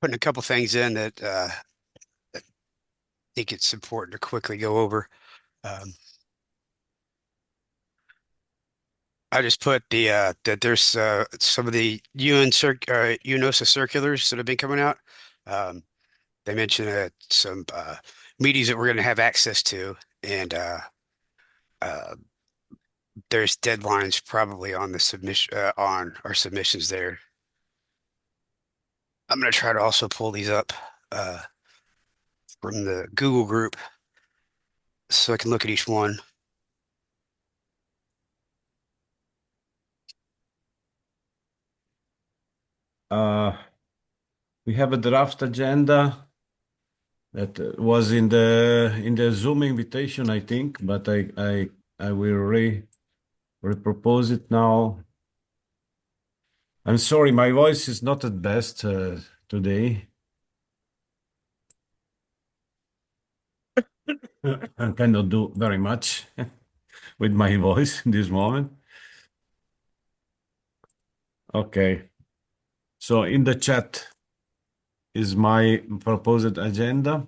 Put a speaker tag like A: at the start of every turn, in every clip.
A: Putting a couple things in that I think it's important to quickly go over. Um, I just put that there's some of the UNOSA circulars that have been coming out. Um, they mentioned some meetings that we're going to have access to, and uh, there's deadlines probably on the submission on our submissions there. I'm going to try to also pull these up uh, from the Google group so I can look at each one.
B: Uh, we have a draft agenda that was in the Zoom invitation, I think, but I will repropose it now. I'm sorry, my voice is not at best today. I cannot do very much with my voice in this moment. Okay, so in the chat is my proposed agenda.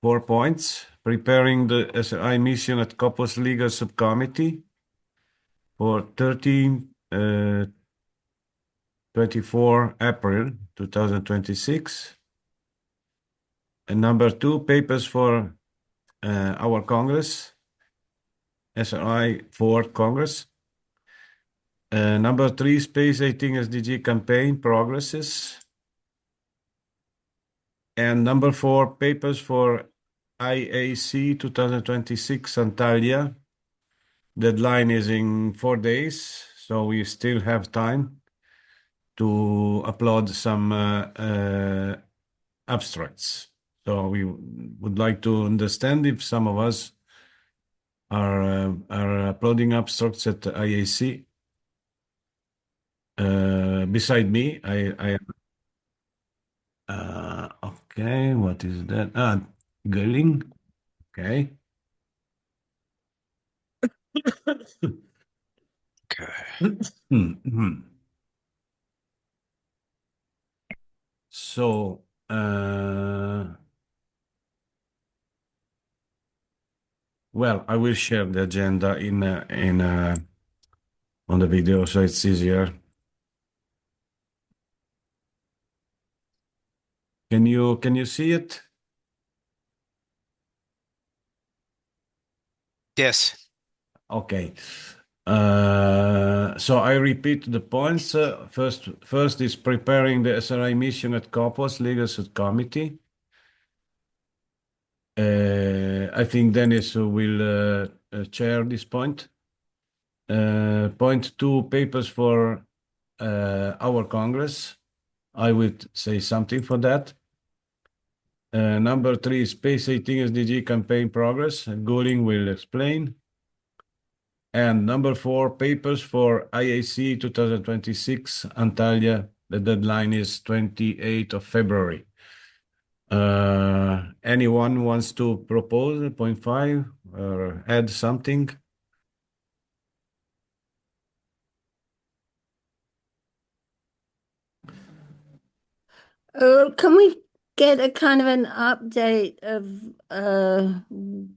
B: 4 points. Preparing the SRI mission at Copos Legal Subcommittee for 24 April 2026. And number 2, papers for our Congress, SRI 4 Congress. Number 3, Space 18 SDG campaign progresses. And number 4, papers for IAC 2026 Antalya. Deadline is in 4 days, so we still have time to upload some abstracts. So we would like to understand if some of us are uploading abstracts at IAC. Beside me, okay, what is that? Gülin. Okay.
A: Okay.
B: So, well, I will share the agenda in on the video so it's easier. Can you see it?
A: Yes.
B: Okay. So I repeat the points. First is preparing the SRI mission at Copos Legal Subcommittee. I think Dennis will chair this point. Point 2, papers for our Congress. I would say something for that. Number 3, Space 18 SDG campaign progress. Gülin will explain. And number 4, papers for IAC 2026 Antalya. The deadline is 28th of February. Anyone wants to propose point 5 or add something?
C: Can we get a kind of an update of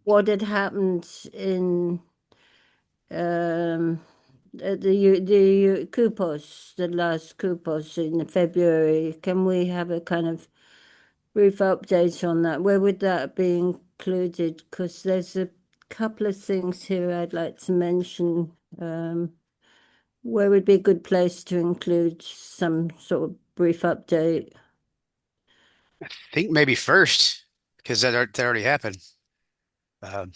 C: what had happened in um the Kupos, the last Kupos in February? Can we have a kind of brief update on that? Where would that be included? Because there's a couple of things here I'd like to mention. Where would be a good place to include some sort of brief update?
A: I think maybe first because that already happened. Um,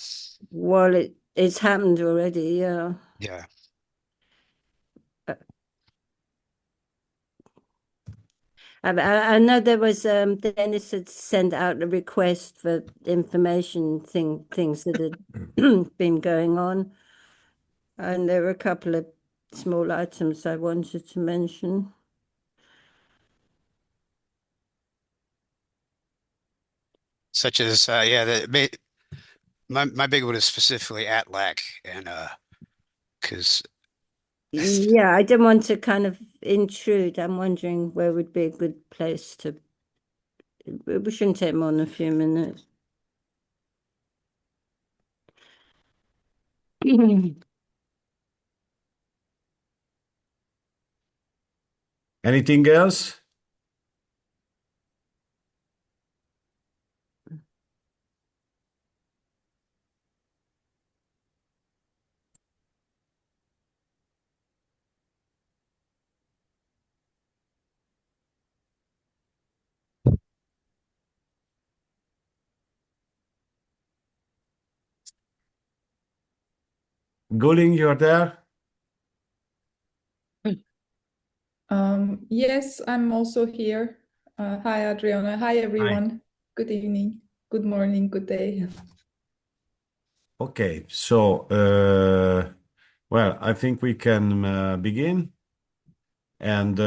C: Well, it's happened already, yeah.
A: yeah.
C: Uh, I know there was Dennis had sent out a request for information things that had been going on, and there were a couple of small items I wanted to mention.
A: Such as yeah, my big one is specifically Atlac and because
C: Yeah, I didn't want to kind of intrude. I'm wondering where would be a good place to. We shouldn't take more than a few minutes.
B: Anything else? Gülin, you're there?
D: Yes, I'm also here. Hi, Adriano. Hi,
B: Hi.
D: everyone. Good evening, good morning, good day.
B: Okay, so well, I think we can begin. And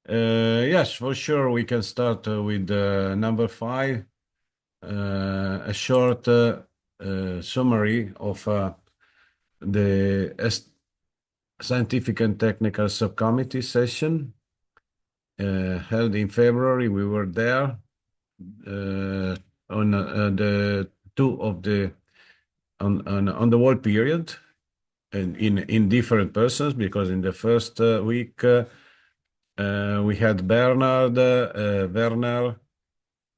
B: yes, for sure, we can start with number five, a short summary of the scientific and technical subcommittee session held in February. We were there on the two of the on the whole period, and in different persons, because in the first week we had Bernard, Werner,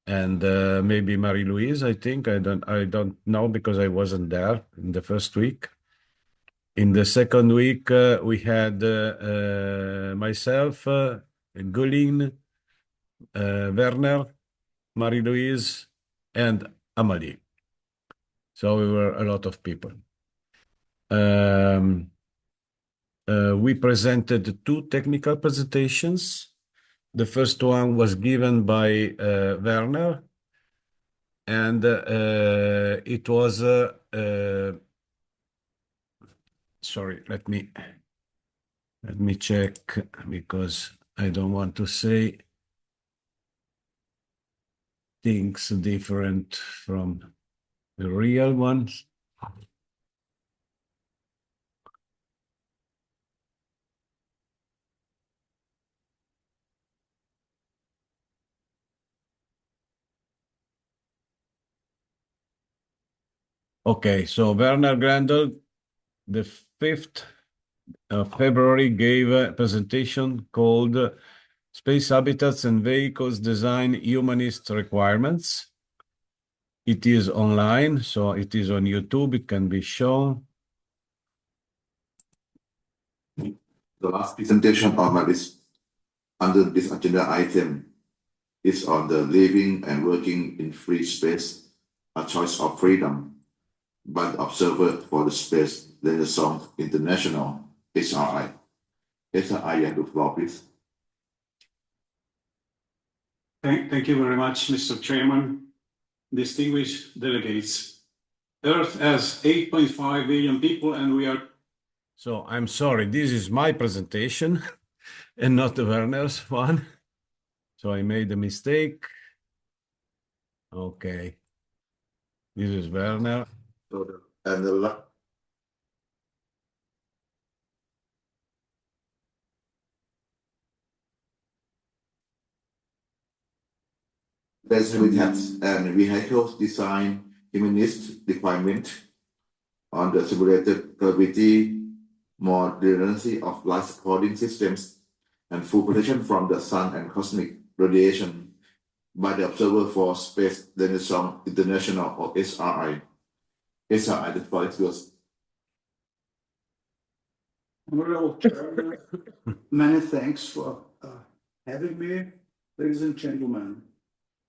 B: and maybe Marie-Louise. I think I don't know because I wasn't there in the first week. In the second week, we had myself, Gülin, Werner, Marie-Louise, and Amalie. So we were a lot of people. We presented two technical presentations. The first one was given by Werner, and it was sorry, let me check because I don't want to say things different from the real ones. Okay, so Werner Grandel, the 5th of February, gave a presentation called Space Habitats and Vehicles Design Humanist Requirements. It is online, so it is on YouTube. It can be shown.
E: The last presentation on my list under this agenda item is on the living and working in free space, a choice of freedom, by the Observer for the Space Renaissance International, SRI. SRI, you have the floor, please.
F: Thank you very much, Mr. Chairman. Distinguished delegates. Earth has 8.5 billion people and we are...
B: So I'm sorry, this is my presentation and not the Werner's one. So I made a mistake. Okay. This is Werner.
E: And the Space habitats and vehicles design humanist requirement on the simulated gravity, more redundancy of life supporting systems, and full protection from the sun and cosmic radiation by the Observer for Space Renaissance International, or SRI. SRI, the floor is yours.
G: Honorable Chairman, many thanks for having me. Ladies and gentlemen,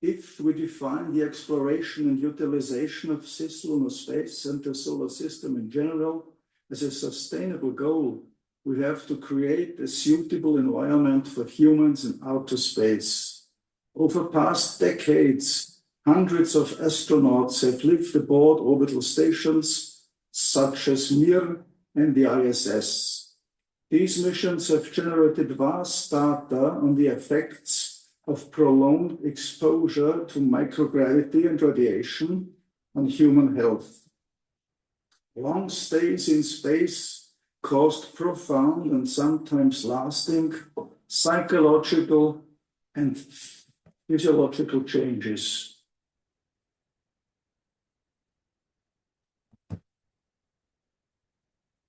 G: if we define the exploration and utilization of cislunar space and the solar system in general as a sustainable goal, we have to create a suitable environment for humans in outer space. Over past decades, hundreds of astronauts have lived aboard orbital stations such as Mir and the ISS. These missions have generated vast data on the effects of prolonged exposure to microgravity and radiation on human health. Long stays in space caused profound and sometimes lasting psychological and physiological changes.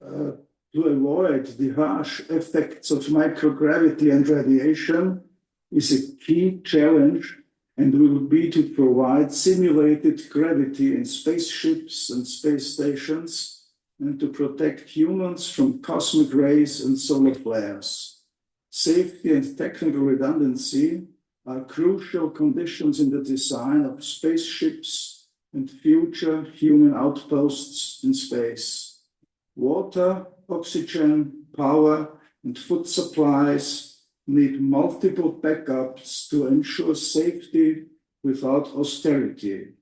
G: To avoid the harsh effects of microgravity and radiation is a key challenge, and will be to provide simulated gravity in spaceships and space stations, and to protect humans from cosmic rays and solar flares. Safety and technical redundancy are crucial conditions in the design of spaceships and future human outposts in space. Water, oxygen, power, and food supplies need multiple backups to ensure safety without austerity.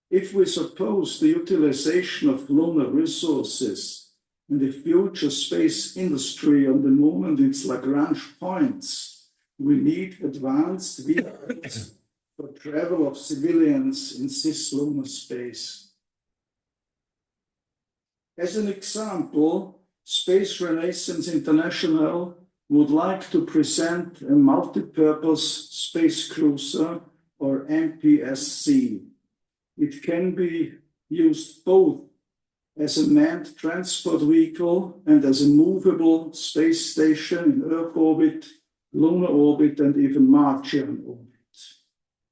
G: If we suppose the utilization of lunar resources and the future space industry on the moon and its Lagrange points, we need advanced vehicles for travel of civilians in cislunar space. As an example, Space Renaissance International would like to present a multi-purpose space cruiser, or MPSC. It can be used both as a manned transport vehicle and as a movable space station in Earth orbit, lunar orbit, and even Martian orbit.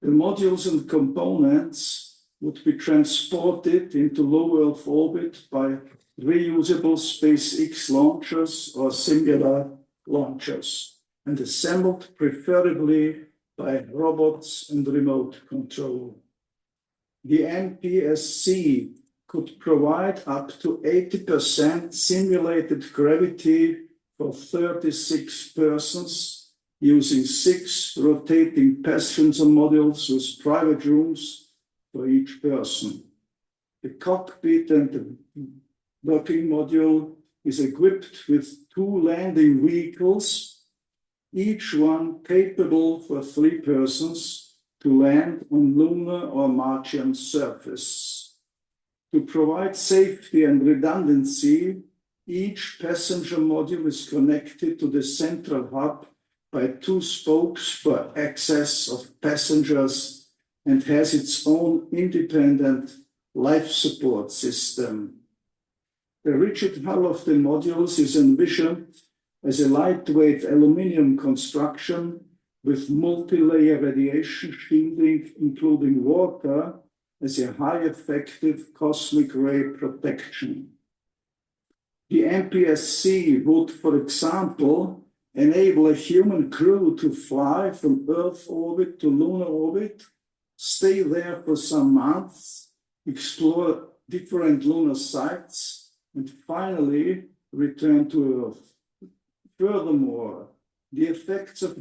G: The modules and components would be transported into low Earth orbit by reusable SpaceX launchers or similar launchers, and assembled preferably by robots and remote control. The MPSC could provide up to 80% simulated gravity for 36 persons using 6 rotating passenger modules with private rooms for each person. The cockpit and the docking module is equipped with 2 landing vehicles, each one capable for 3 persons to land on lunar or Martian surface. To provide safety and redundancy, each passenger module is connected to the central hub by 2 spokes for access of passengers and has its own independent life support system. The rigid hull of the modules is envisioned as a lightweight aluminum construction with multi-layer radiation shielding, including water, as a high-effective cosmic ray protection. The MPSC would, for example, enable a human crew to fly from Earth orbit to lunar orbit, stay there for some months, explore different lunar sites, and finally return to Earth. Furthermore, the effects of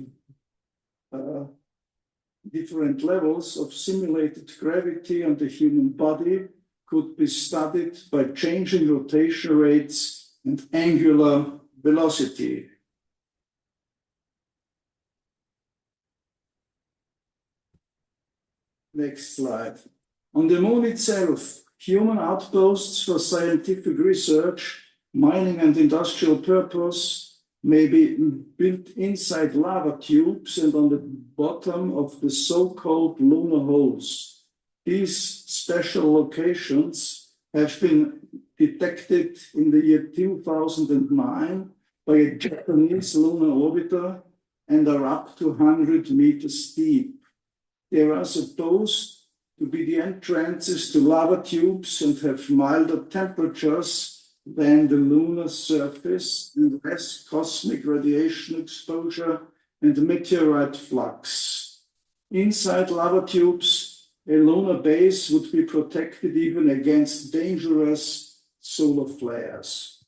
G: different levels of simulated gravity on the human body could be studied by changing rotation rates and angular velocity. Next slide. On the moon itself, human outposts for scientific research, mining and industrial purpose, may be built inside lava tubes and on the bottom of the so-called lunar holes. These special locations have been detected in the year 2009 by a Japanese lunar orbiter and are up to 100 meters deep. They are supposed to be the entrances to lava tubes and have milder temperatures than the lunar surface and less cosmic radiation exposure and meteorite flux. Inside lava tubes, a lunar base would be protected even against dangerous solar flares.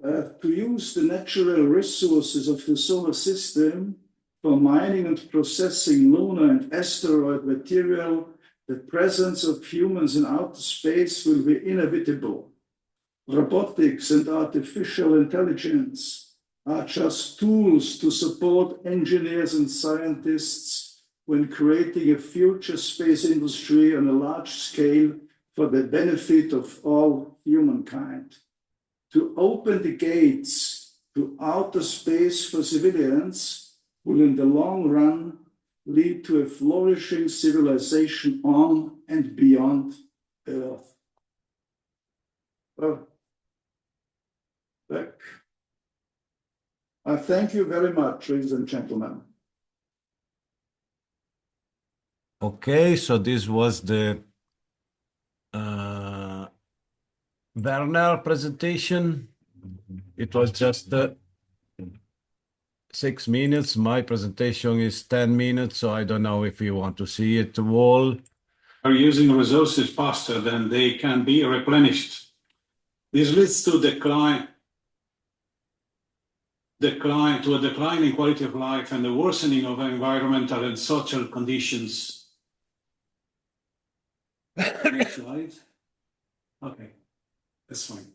G: To use the natural resources of the solar system for mining and processing lunar and asteroid material, the presence of humans in outer space will be inevitable. Robotics and artificial intelligence are just tools to support engineers and scientists when creating a future space industry on a large scale for the benefit of all humankind. To open the gates to outer space for civilians will in the long run lead to a flourishing civilization on and beyond Earth. Back. I thank you very much, ladies and gentlemen.
B: Okay, so this was the Woerner presentation. It was just 6 minutes. My presentation is 10 minutes, so I don't know if you want to see it all.
F: Are using resources faster than they can be replenished. This leads to a decline in quality of life and the worsening of environmental and social conditions. Next slide. Okay, that's fine.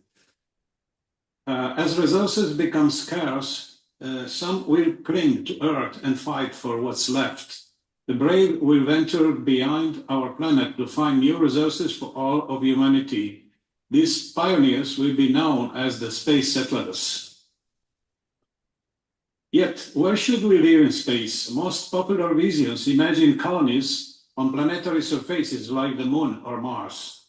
F: As resources become scarce, some will cling to Earth and fight for what's left. The brave will venture beyond our planet to find new resources for all of humanity. These pioneers will be known as the space settlers. Yet, where should we live in space? Most popular visions imagine colonies on planetary surfaces like the Moon or Mars.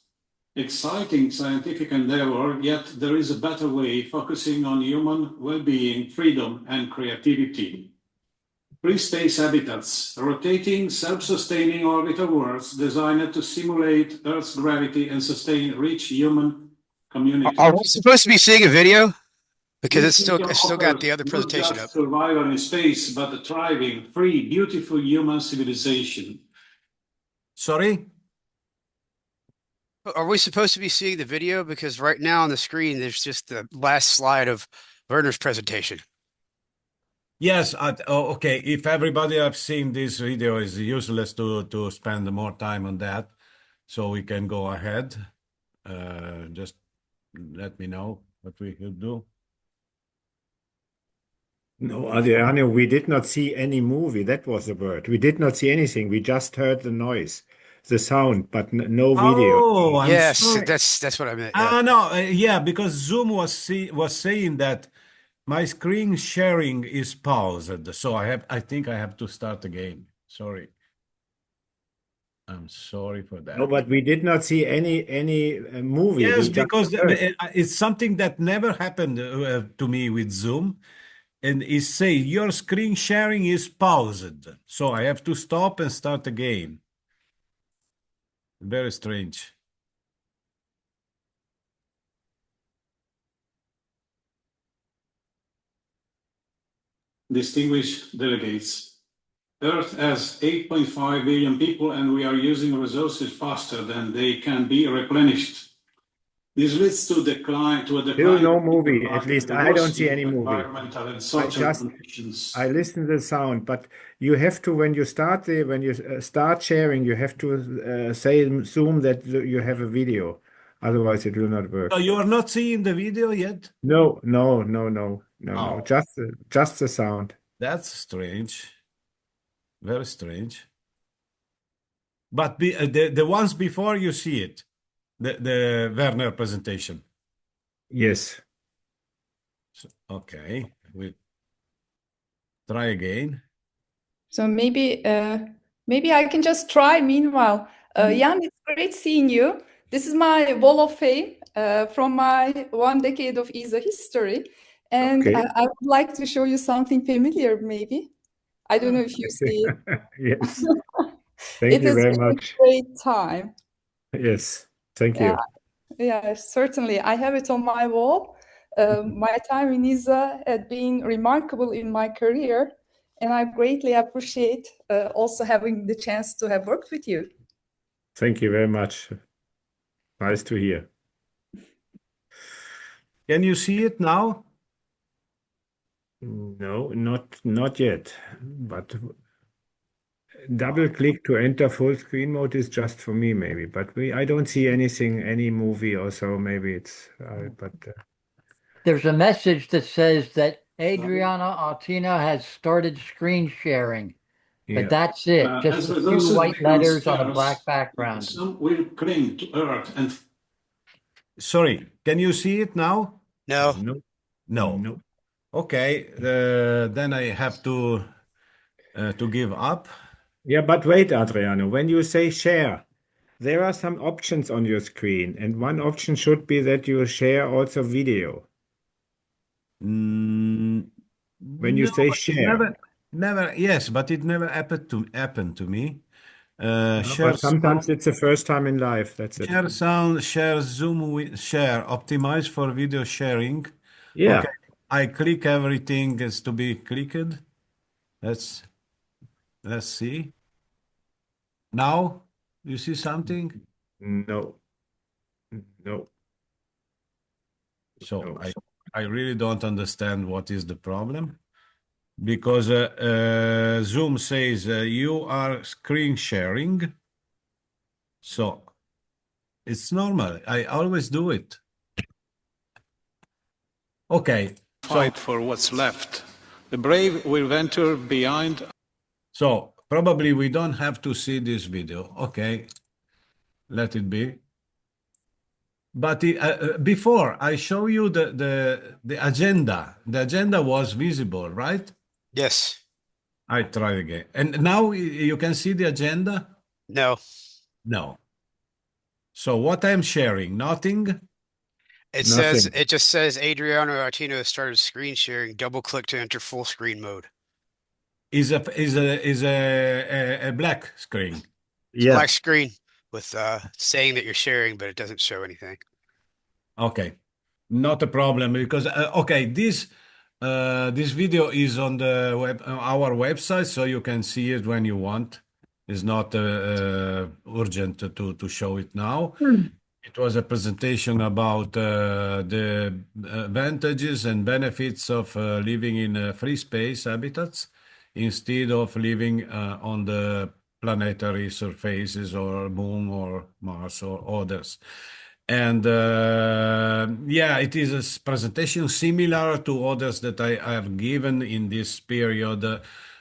F: Exciting scientific endeavor, yet there is a better way, focusing on human well-being, freedom, and creativity. Free space habitats, rotating, self-sustaining orbital worlds designed to simulate Earth's gravity and sustain rich human communities.
A: Are we supposed to be seeing a video? Because it's still got the other presentation
F: not
A: up.
F: just survival in space, but a thriving, free, beautiful human civilization.
B: Sorry?
A: Are we supposed to be seeing the video? Because right now on the screen, there's just the last slide of Werner's presentation.
B: Yes, okay. If everybody have seen this video, it's useless to spend more time on that. So we can go ahead. Just let me know what we could do.
H: No, Adriano, we did not see any movie. That was the word. We did not see anything. We just heard the noise, the sound, but no video.
B: Oh, I'm
A: Yes,
B: sorry.
A: that's what I meant. Yeah.
B: No, yeah, because Zoom was saying that my screen sharing is paused, so I think I have to start again. Sorry. I'm sorry for that.
H: No, but we did not see any movie.
B: Yes,
H: We just
B: because
H: heard.
B: it's something that never happened to me with Zoom. And it say your screen sharing is paused. So I have to stop and start again. Very strange.
F: Distinguished delegates, Earth has 8.5 billion people and we are using resources faster than they can be replenished. This leads to a decline.
H: Still no movie. At least I don't see any movie.
F: Environmental and social conditions.
H: I listen to the sound, but you have to when you start sharing, you have to say in Zoom that you have a video. Otherwise, it will not work.
B: So you are not seeing the video yet?
H: No.
B: Oh.
H: Just the sound.
B: That's strange. Very strange. But the ones before you see it, the Woerner presentation.
H: Yes.
B: Okay, we try again.
D: So maybe I can just try meanwhile. Jan, it's great seeing you. This is my wall of fame from my 1 decade of ESA history. And
H: Okay.
D: I would like to show you something familiar, maybe. I don't know if you see it.
H: Yes. Thank
D: It
H: you
D: has
H: very
D: been a
H: much.
D: great time.
H: Yes. Thank
D: Yeah,
H: you.
D: yeah, certainly. I have it on my wall. My time in ESA had been remarkable in my career, and I greatly appreciate also having the chance to have worked with you.
H: Thank you very much. Nice to hear.
B: Can you see it now?
H: No, not yet. But double click to enter full screen mode is just for me, maybe. But I don't see anything, any movie or so. Maybe it's, but
I: There's a message that says that Adriano Autino has started screen sharing,
H: yeah.
I: but that's it. Just
F: As
I: a few
F: resources
I: white
F: become
I: letters on a black
F: scarce,
I: background.
F: some will cling to Earth and
B: Sorry, can you see it now?
A: No.
H: No,
B: No.
H: no.
B: Okay, then I have to give up.
H: Yeah, but wait, Adriano. When you say share, there are some options on your screen, and one option should be that you share also video.
B: Mm,
H: When you
B: no,
H: say
B: it
H: share.
B: never. Yes, but it never happened to me. Share
H: But sometimes
B: sound,
H: it's the first time in life. That's it.
B: share sound, share Zoom, share, optimize for video sharing.
H: Yeah.
B: Okay, I click everything is to be clicked. Let's see. Now you see something.
H: No, no,
B: So
H: no.
B: I really don't understand what is the problem because Zoom says you are screen sharing. So it's normal. I always do it. Okay.
F: fight for what's left. The brave will venture beyond.
B: So probably we don't have to see this video. Okay. Let it be. But before I show you the agenda, the agenda was visible, right?
A: Yes.
B: I try again. And now you can see the agenda?
A: No.
B: No. So what I'm sharing, nothing.
H: Nothing.
A: It just says Adriano Autino started screen sharing. Double click to enter full screen mode.
B: Is a black screen.
A: It's a black
H: Yeah.
A: screen with saying that you're sharing, but it doesn't show anything.
B: Okay, not a problem because okay, this video is on the our website, so you can see it when you want. It's not urgent to show it now. It was a presentation about the advantages and benefits of living in free space habitats instead of living on the planetary surfaces or Moon or Mars or others. And yeah, it is a presentation similar to others that I have given in this period,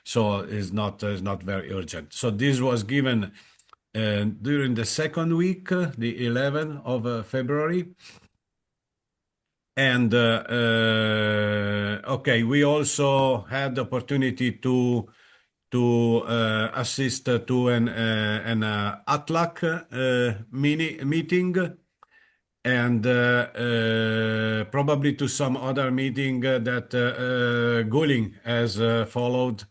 B: so it's not very urgent. So this was given during the second week, the 11th of February. And okay, we also had the opportunity to assist to an ATLAC mini meeting and probably to some other meeting that Gülin has followed,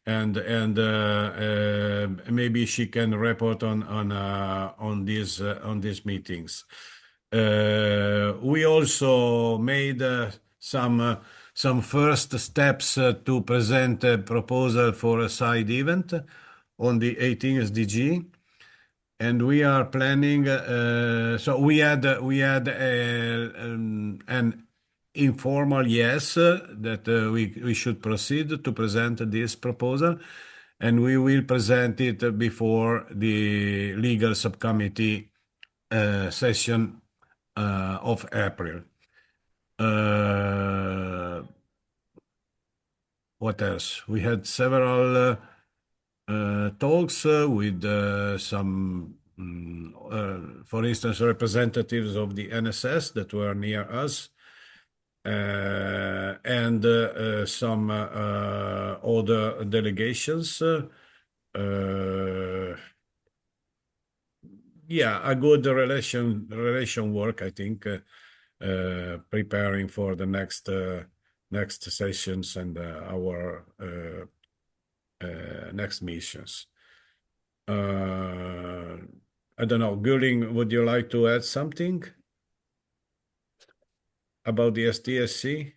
B: and maybe she can report on these meetings. We also made some first steps to present a proposal for a side event on the 18th SDG. And we are planning. So we had an informal yes that we should proceed to present this proposal, and we will present it before the legal subcommittee session of April. What else? We had several talks with some, for instance, representatives of the NSS that were near us. and some other delegations. Yeah, a good relation work, I think, preparing for the next sessions and our next missions. I don't know, Gülin, would you like to add something about the STSC?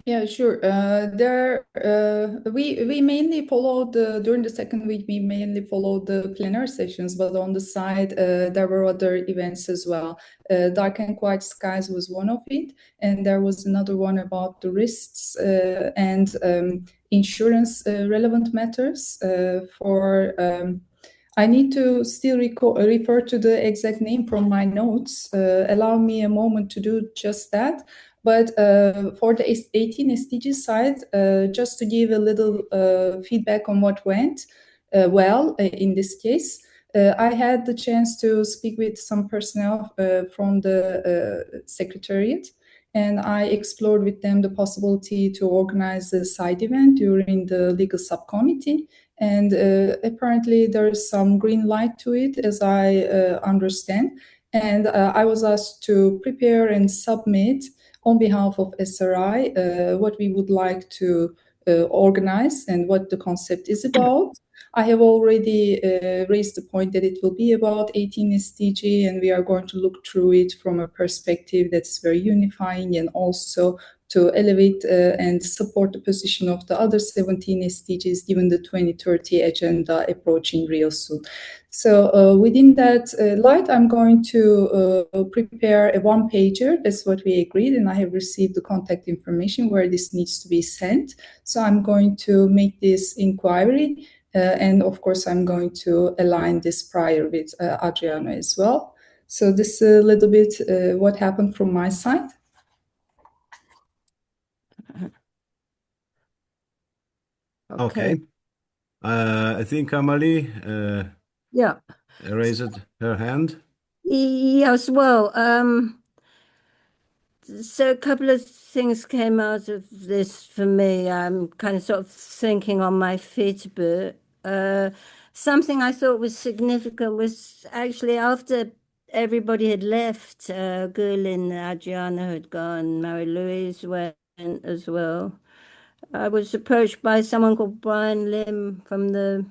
D: Yeah, sure. We mainly followed during the second week. We mainly followed the plenary sessions, but on the side there were other events as well. Dark and Quiet Skies was one of it, and there was another one about the risks and insurance relevant matters for. I need to still refer to the exact name from my notes. Allow me a moment to do just that. But for the 18 SDG side, just to give a little feedback on what went well in this case, I had the chance to speak with some personnel from the Secretariat, and I explored with them the possibility to organize a side event during the legal subcommittee. And apparently there is some green light to it, as I understand. And I was asked to prepare and submit on behalf of SRI what we would like to organize and what the concept is about. I have already raised the point that it will be about 18 SDG, and we are going to look through it from a perspective that's very unifying and also to elevate and support the position of the other 17 SDGs given the 2030 agenda approaching real soon. So within that light, I'm going to prepare a one-pager. That's what we agreed, and I have received the contact information where this needs to be sent. So I'm going to make this inquiry, and of course, I'm going to align this prior with Adriano as well. So this is a little bit what happened from my side.
B: Okay. I think Amalie
C: Yeah.
B: raised her hand.
C: Yes, well, so a couple of things came out of this for me. I'm kind of sort of thinking on my feet a bit. Something I thought was significant was actually after everybody had left, Gülin, Adriano had gone, Mary Louise went as well. I was approached by someone called Brian Lim from the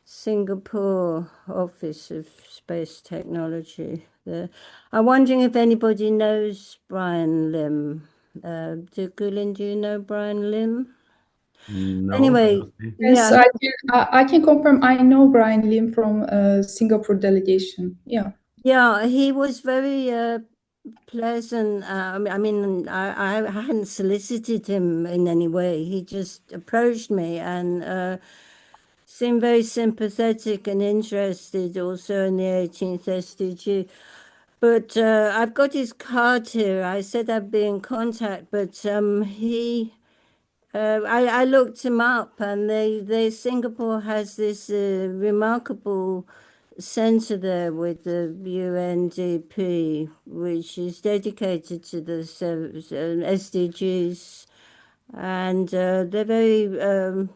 C: Singapore Office of Space Technology. I'm wondering if anybody knows Brian Lim. Gülin, do you know Brian Lim?
B: No.
C: Anyway,
D: Yes,
C: yeah,
D: I can confirm. I know Brian Lim from Singapore delegation. Yeah.
C: yeah, he was very pleasant. I hadn't solicited him in any way. He just approached me and seemed very sympathetic and interested also in the 18th SDG. But I've got his card here. I said I'd be in contact, but I looked him up, and Singapore has this remarkable center there with the UNDP, which is dedicated to the SDGs, and they're very well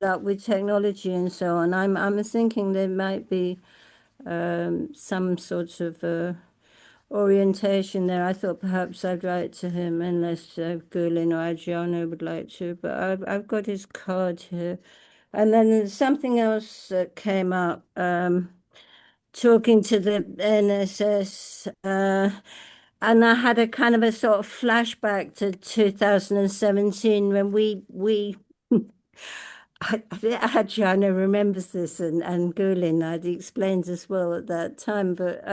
C: up with technology and so on. I'm thinking there might be some sort of orientation there. I thought perhaps I'd write to him unless Gülin or Adriano would like to, but I've got his card here. And then there's something else that came up, talking to the NSS, and I had a kind of a sort of flashback to 2017 when we Adriano remembers this, and Gülin I'd explained as well at that time, but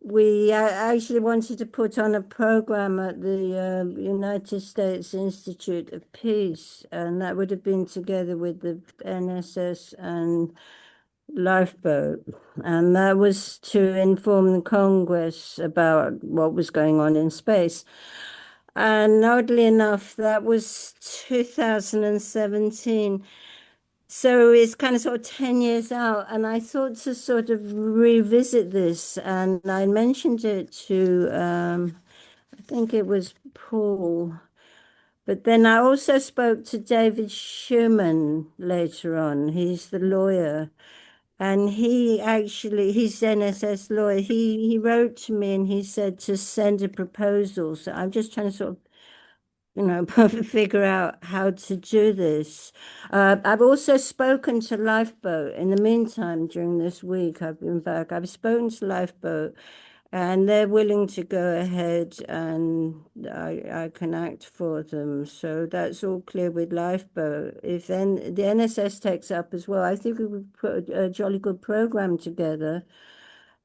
C: we actually wanted to put on a program at the United States Institute of Peace, and that would have been together with the NSS and Lifeboat, and that was to inform the Congress about what was going on in space. And oddly enough, that was 2017. So it's kind of sort of 10 years out, and I thought to sort of revisit this, and I mentioned it to, I think it was Paul, but then I also spoke to David Schumann later on. He's the lawyer, and he's NSS lawyer. He wrote to me and he said to send a proposal. So I'm just trying to sort of figure out how to do this. I've also spoken to Lifeboat. In the meantime, during this week, I've been back. I've spoken to Lifeboat, and they're willing to go ahead, and I can act for them. So that's all clear with Lifeboat. If then the NSS takes up as well, I think we would put a jolly good program together.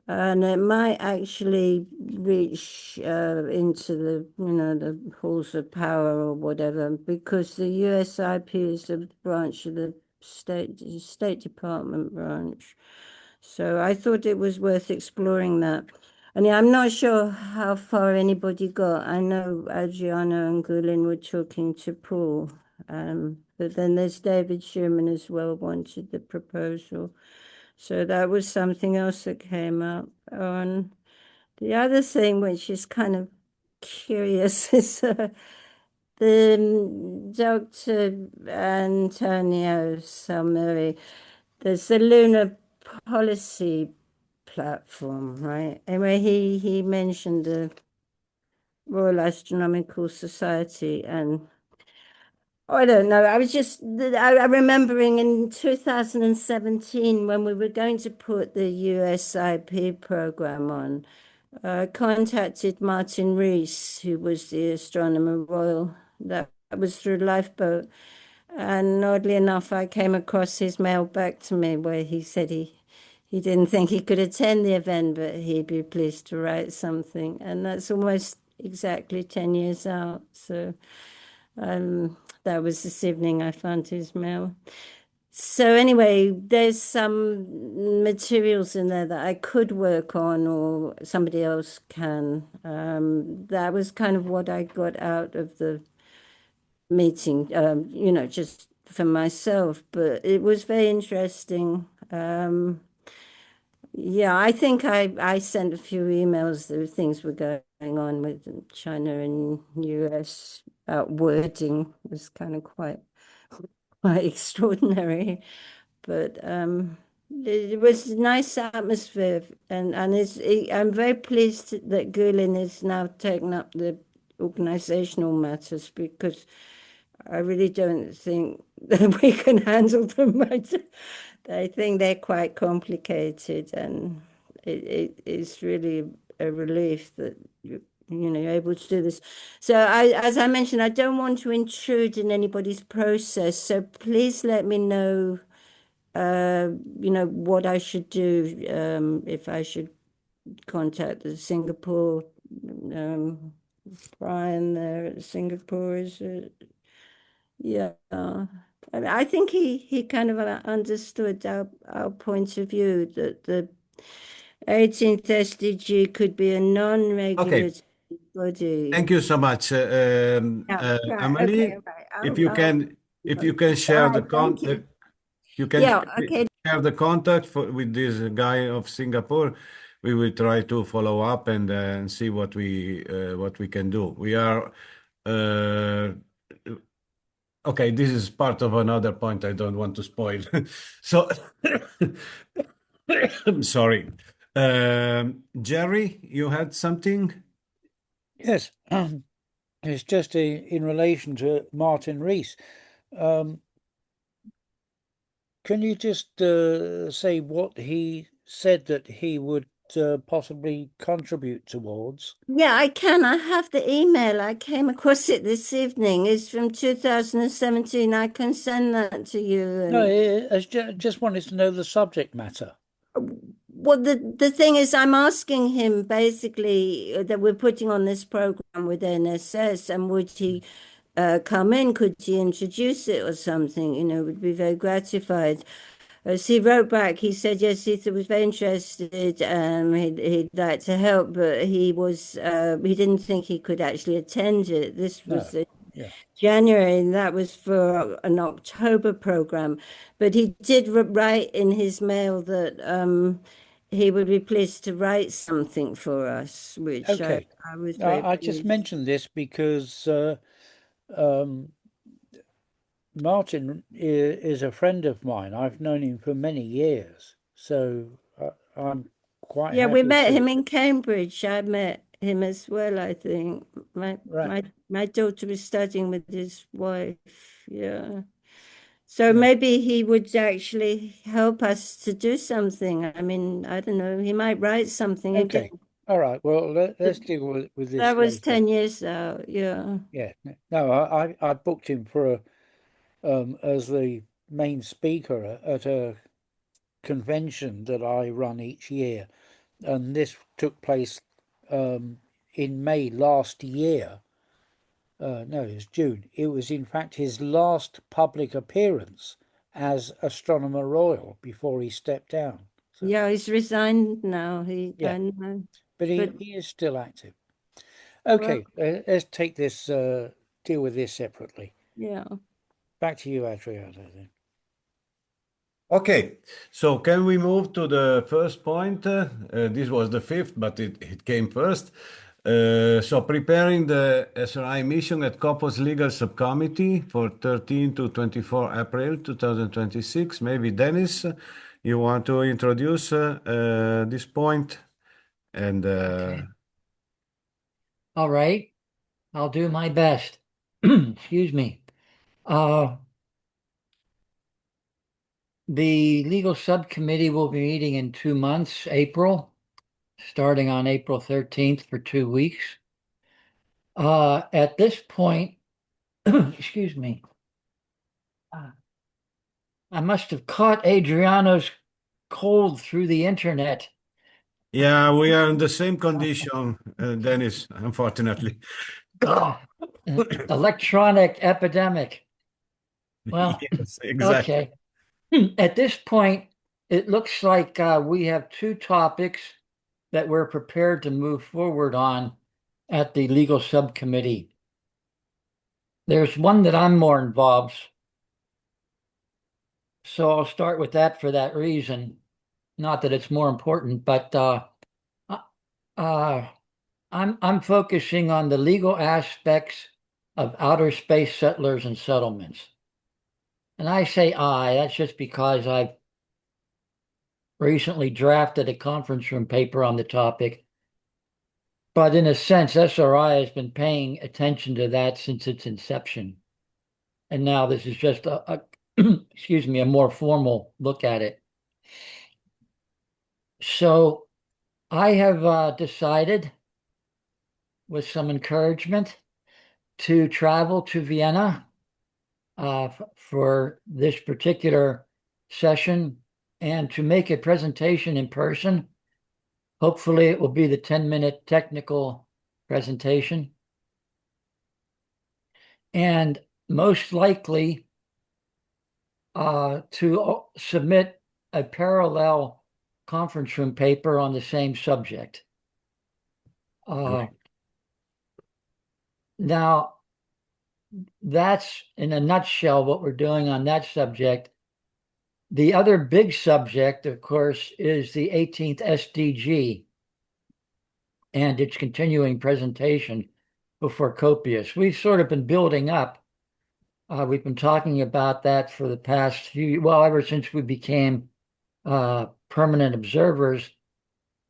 C: And it might actually reach into the halls of power or whatever, because the USIP is a branch of the State Department branch. So I thought it was worth exploring that. And yeah, I'm not sure how far anybody got. I know Adriano and Gülin were talking to Paul, but then there's David Sherman as well wanted the proposal. So that was something else that came up. On the other thing, which is kind of curious, is the Dr. Antonio Salmeri. There's the Lunar Policy platform, right? Anyway, he mentioned the Royal Astronomical Society, and I don't know. I'm remembering in 2017 when we were going to put the USIP program on, I contacted Martin Rees, who was the Astronomer Royal. That was through Lifeboat. And oddly enough, I came across his mail back to me where he said he didn't think he could attend the event, but he'd be pleased to write something. And that's almost exactly 10 years out. So that was this evening I found his mail. So anyway, there's some materials in there that I could work on or somebody else can. That was kind of what I got out of the meeting, just for myself, but it was very interesting. Yeah, I think I sent a few emails. There were things were going on with China and US wording was kind of quite extraordinary, but it was a nice atmosphere, and I'm very pleased that Gülin is now taking up the organizational matters, because I really don't think that we can handle them. I think they're quite complicated, and it's really a relief that you're able to do this. So as I mentioned, I don't want to intrude in anybody's process. So please let me know, what I should do, if I should contact the Singapore, Brian there at Singapore, is it? Yeah. I think he kind of understood our point of view, that the 18th SDG could be a
B: Okay.
C: non-regulatory body.
B: Thank you so much,
C: Yeah, right.
B: Emily.
C: Okay, right.
B: If you can, share
C: All
B: the
C: right, thank you.
B: you can
C: Yeah, okay.
B: share the contact with this guy of Singapore. We will try to follow up and see what we can do. We are okay. This is part of another point I don't want to spoil. So, I'm sorry. Jerry, you had something?
J: Yes, it's just in relation to Martin Rees. Can you just say what he said that he would possibly contribute towards?
C: Yeah, I can. I have the email. I came across it this evening. It's from 2017. I can send that to you.
J: No, I just wanted to know the subject matter.
C: Well, the thing is, I'm asking him basically that we're putting on this program with NSS, and would he come in? Could he introduce it or something? Would be very gratified. As he wrote back, he said yes, he was very interested. He'd like to help, but he didn't think he could actually attend it. This was January, and that was for an October program. But he did write in his mail that he would be pleased to write something for us, which
J: Okay.
C: I was very
J: I just
C: pleased.
J: mentioned this because Martin is a friend of mine. I've known him for many years, so I'm quite
C: Yeah, we
J: happy
C: met
J: to.
C: him in Cambridge. I met him as well, I think. My daughter was studying with his wife. Yeah. So maybe he would actually help us to do something. I mean, I don't know. He might write something
J: Okay.
C: again.
J: All right. Well, let's deal with this
C: That was
J: later.
C: 10 years out. Yeah.
J: Yeah. No, I booked him for as the main speaker at a convention that I run each year, and this took place in May last year. No, it was June. It was in fact his last public appearance as Astronomer Royal before he stepped down. So,
C: Yeah, he's resigned now.
J: yeah,
C: I know.
J: but he is still active. Okay, let's take this, deal with this separately.
C: Yeah.
J: Back to you, Adriano, then.
B: Okay, so can we move to the first point? This was the fifth, but it came first. So preparing the SRI mission at COPO's legal subcommittee for 13 to 24 April 2026. Maybe Dennis, you want to introduce this point? And
I: Okay. All right, I'll do my best. Excuse me. The legal subcommittee will be meeting in 2 months, April, starting on April 13th for 2 weeks. At this point, excuse me, I must have caught Adriano's cold through the internet.
B: yeah, we are in the same condition, Dennis, unfortunately.
I: Electronic epidemic. Well,
B: Yes, exactly.
I: okay. At this point, it looks like we have two topics that we're prepared to move forward on at the legal subcommittee. There's one that I'm more involved, so I'll start with that for that reason. Not that it's more important, but I'm focusing on the legal aspects of outer space settlers and settlements. And I say that's just because I've recently drafted a conference room paper on the topic. But in a sense, SRI has been paying attention to that since its inception. And now this is just excuse me, a more formal look at it. So I have decided, with some encouragement, to travel to Vienna for this particular session and to make a presentation in person. Hopefully it will be the 10-minute technical presentation. And most likely to submit a parallel conference room paper on the same subject. Now, that's in a nutshell what we're doing on that subject. The other big subject, of course, is the 18th SDG and its continuing presentation before Copious. We've sort of been building up. We've been talking about that for the past ever since we became permanent observers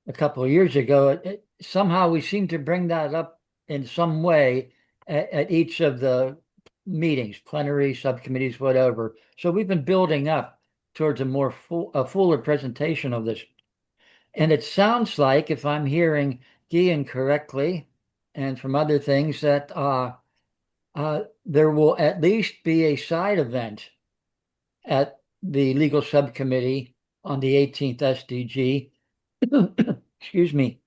I: a couple of years ago. Somehow we seem to bring that up in some way at each of the meetings, plenary, subcommittees, whatever. So we've been building up towards a fuller presentation of this. And it sounds like, if I'm hearing Gülin correctly, and from other things, that there will at least be a side event at the legal subcommittee on the 18th SDG. Excuse me.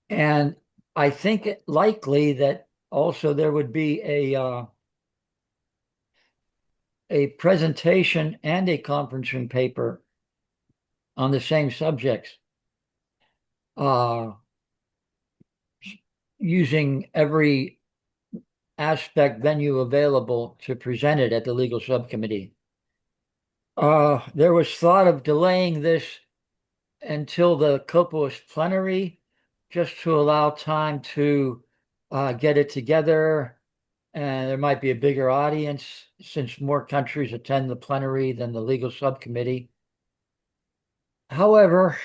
I: And I think it likely that also there would be a presentation and a conference room paper on the same subjects, using every aspect venue available to present it at the legal subcommittee. There was thought of delaying this until the Copolis plenary, just to allow time to get it together. And there might be a bigger audience since more countries attend the plenary than the legal subcommittee. However,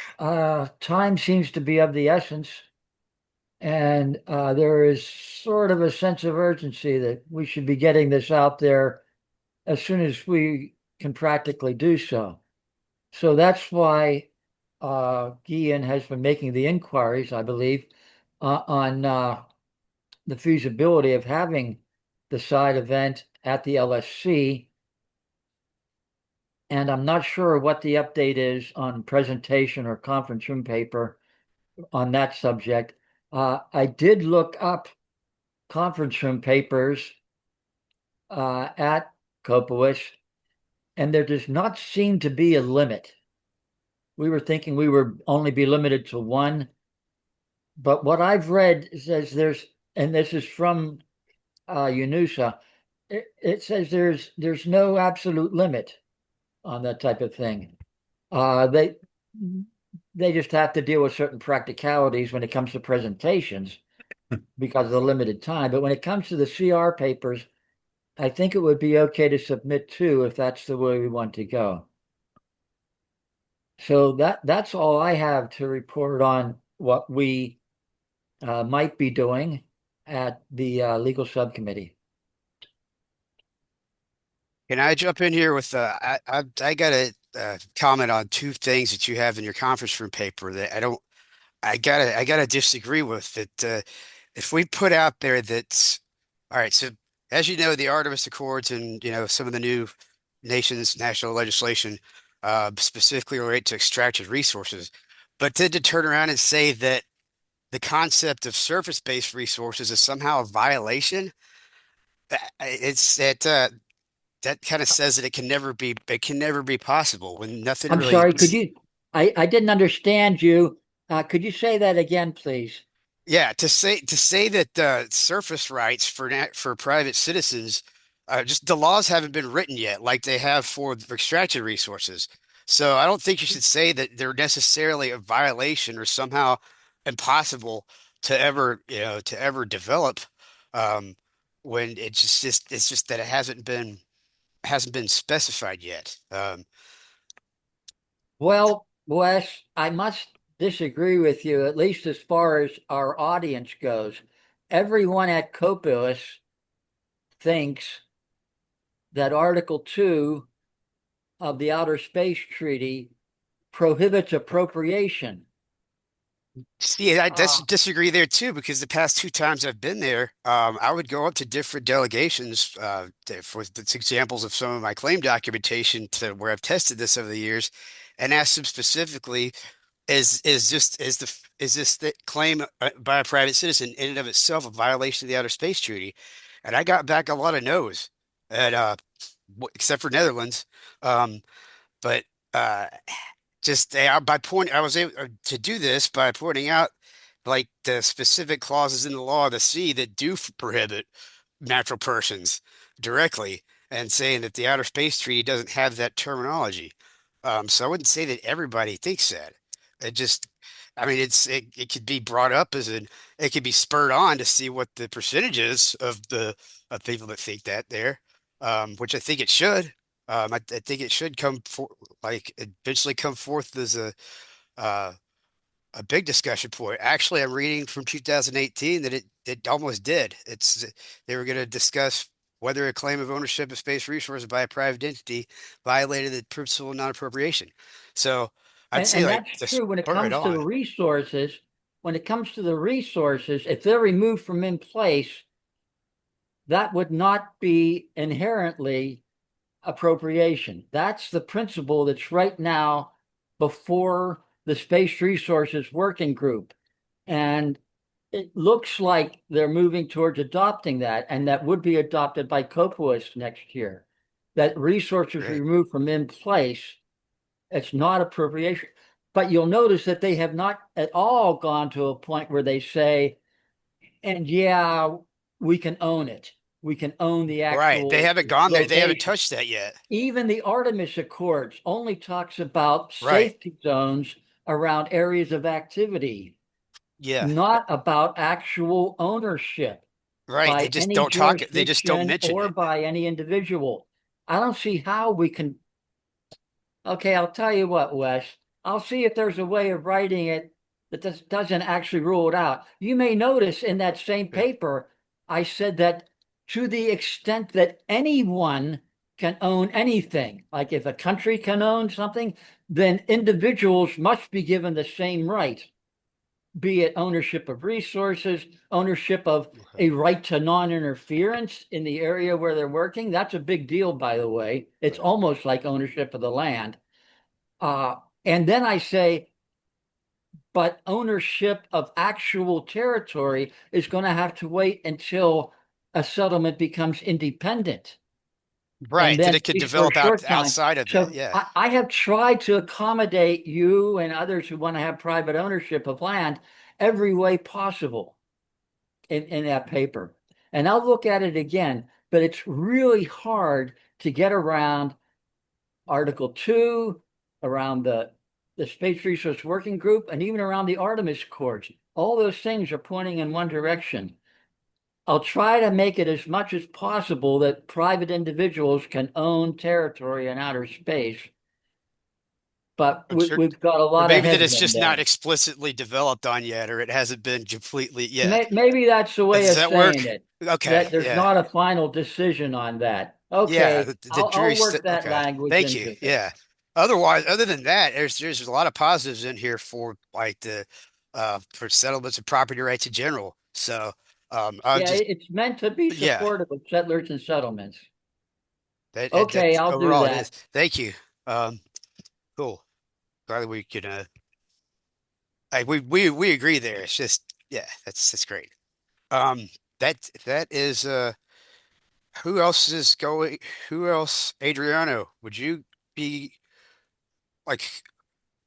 I: time seems to be of the essence, and there is sort of a sense of urgency that we should be getting this out there as soon as we can practically do so. So that's why Gülin has been making the inquiries, I believe, on the feasibility of having the side event at the LSC. And I'm not sure what the update is on presentation or conference room paper on that subject. I did look up conference room papers at Copolis, and there does not seem to be a limit. We were thinking we would only be limited to one, but what I've read says there's, and this is from UNUSA, it says there's no absolute limit on that type of thing. They just have to deal with certain practicalities when it comes to presentations because of the limited time. But when it comes to the CR papers, I think it would be okay to submit two if that's the way we want to go. So that's all I have to report on what we might be doing at the legal subcommittee.
A: Can I jump in here with I got a comment on two things that you have in your conference room paper that I gotta disagree with that. If we put out there that, all right, so as you know, the Artemis Accords and some of the new national legislation specifically relate to extracted resources, but then to turn around and say that the concept of surface-based resources is somehow a violation, that kind of says that it can never be possible when nothing
I: I'm
A: really.
I: sorry, I didn't understand you. Could you say that again, please?
A: Yeah, to say that surface rights for private citizens, just the laws haven't been written yet, like they have for the extracted resources. So I don't think you should say that they're necessarily a violation or somehow impossible to ever develop, um, when it's just that it hasn't been specified yet.
I: Well, Wes, I must disagree with you, at least as far as our audience goes. Everyone at Copious thinks that Article 2 of the Outer Space Treaty prohibits appropriation.
A: See, I disagree there too, because the past two times I've been there, I would go up to different delegations for examples of some of my claim documentation to where I've tested this over the years, and asked them specifically, is this the claim by a private citizen in and of itself a violation of the Outer Space Treaty? And I got back a lot of no's, and except for Netherlands, um, but. Just by point I was able to do this by pointing out like the specific clauses in the law of the sea that do prohibit natural persons directly, and saying that the Outer Space Treaty doesn't have that terminology. So I wouldn't say that everybody thinks that. It just, I mean, it could be brought up it could be spurred on to see what the percentage is of people that think that there, which I think it should. I think it should eventually come forth as uh, a big discussion point. Actually, I'm reading from 2018 that it almost did. They were going to discuss whether a claim of ownership of space resources by a private entity violated the principle of non-appropriation. So I'd say
I: And
A: like
I: that's
A: to
I: true when it
A: spur it
I: comes to the
A: on.
I: resources. When it comes to the resources, if they're removed from in place, that would not be inherently appropriation. That's the principle that's right now before the Space Resources Working Group. And it looks like they're moving towards adopting that, and that would be adopted by COPUOS next year. That resources
A: Great.
I: removed from in place, it's not appropriation. But you'll notice that they have not at all gone to a point where they say, and yeah, we can own it. we can own the
A: Right. They
I: actual
A: haven't gone there. They haven't
I: location.
A: touched that yet.
I: Even the Artemis Accords only talks about
A: Right.
I: safety zones around areas of activity,
A: Yeah.
I: not about actual ownership
A: Right.
I: by
A: They just
I: any
A: don't talk. They just don't
I: jurisdiction
A: mention
I: or
A: it.
I: by any individual. I don't see how we can. Okay, I'll tell you what, Wes. I'll see if there's a way of writing it that doesn't actually rule it out. You may notice in that same
A: Yeah.
I: paper, I said that to the extent that anyone can own anything, like if a country can own something, then individuals must be given the same right, be it ownership of resources, ownership of a right to non-interference in the area where they're working. That's a big deal, by the way. It's
A: Right.
I: almost like ownership of the land. And then I say, but ownership of actual territory is going to have to wait until a settlement becomes independent. And
A: Right. That
I: then
A: it
I: at
A: could
I: least for a
A: develop out
I: short time.
A: outside of it.
I: So
A: Yeah.
I: I have tried to accommodate you and others who want to have private ownership of land every way possible in that paper. And I'll look at it again, but it's really hard to get around Article 2, around the Space Resource Working Group, and even around the Artemis Accords. All those things are pointing in one direction. I'll try to make it as much as possible that private individuals can own territory in outer space, but
A: I'm sure.
I: we've got a
A: Or
I: lot of
A: maybe that it's
I: headwind
A: just not
I: there.
A: explicitly developed on yet, or it hasn't been completely yet.
I: Maybe that's the way
A: Does
I: of
A: that work?
I: saying it,
A: Okay.
I: that there's
A: Yeah.
I: not a final decision on that.
A: Yeah.
I: Okay,
A: The
I: I'll
A: jury.
I: work that
A: Okay.
I: language
A: Thank you.
I: into it.
A: Yeah. Otherwise, other than that, there's a lot of positives in here for like the for settlements and property rights in general. So I'll
I: Yeah,
A: just
I: it's meant to be
A: yeah.
I: supportive of settlers and settlements.
A: That
I: Okay, I'll do
A: overall it is.
I: that.
A: Thank you. Um, cool. Glad we could we agree there. It's just yeah, that's great. Um, that is who else is going? Who else? Adriano, would you be like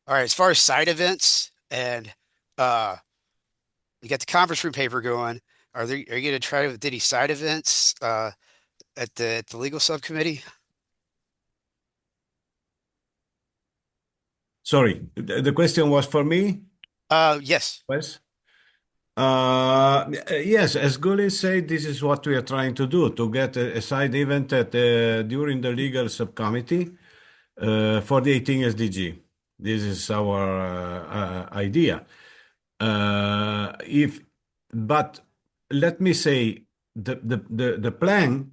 A: all right, as far as side events and uh you got the conference room paper going. Are you gonna try to did any side events at the legal subcommittee?
B: Sorry, the question was for me,
A: Yes.
B: Wes? Yes, as Gülin said, this is what we are trying to do, to get a side event during the legal subcommittee for the 18 SDG. This is our idea. But let me say, the plan,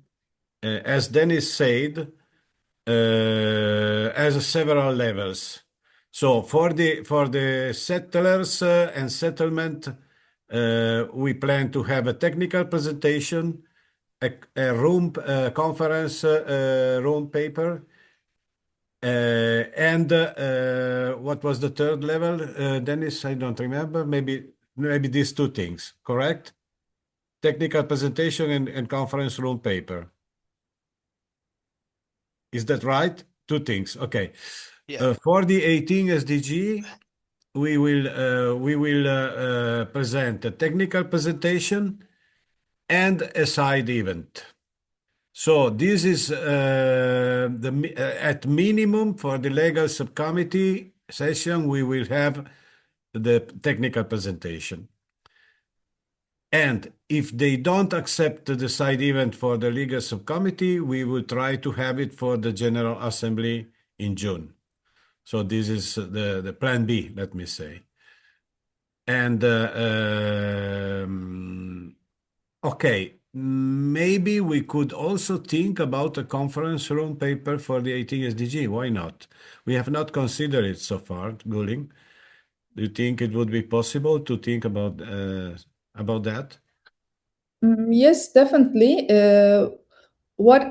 B: as Dennis said, has several levels. So for the settlers and settlement, we plan to have a technical presentation, a room conference room paper, and what was the third level, Dennis? I don't remember. Maybe these two things. Correct? Technical presentation and conference room paper. Is that right? Two things. Okay.
A: Yeah.
B: For the 18 SDG, we will present a technical presentation and a side event. So this is at minimum for the legal subcommittee session, we will have the technical presentation. And if they don't accept the side event for the legal subcommittee, we will try to have it for the General Assembly in June. So this is the plan B, let me say. And okay, maybe we could also think about a conference room paper for the 18 SDG. Why not? We have not considered it so far, Gülin. Do you think it would be possible to think about that?
D: Yes, definitely. How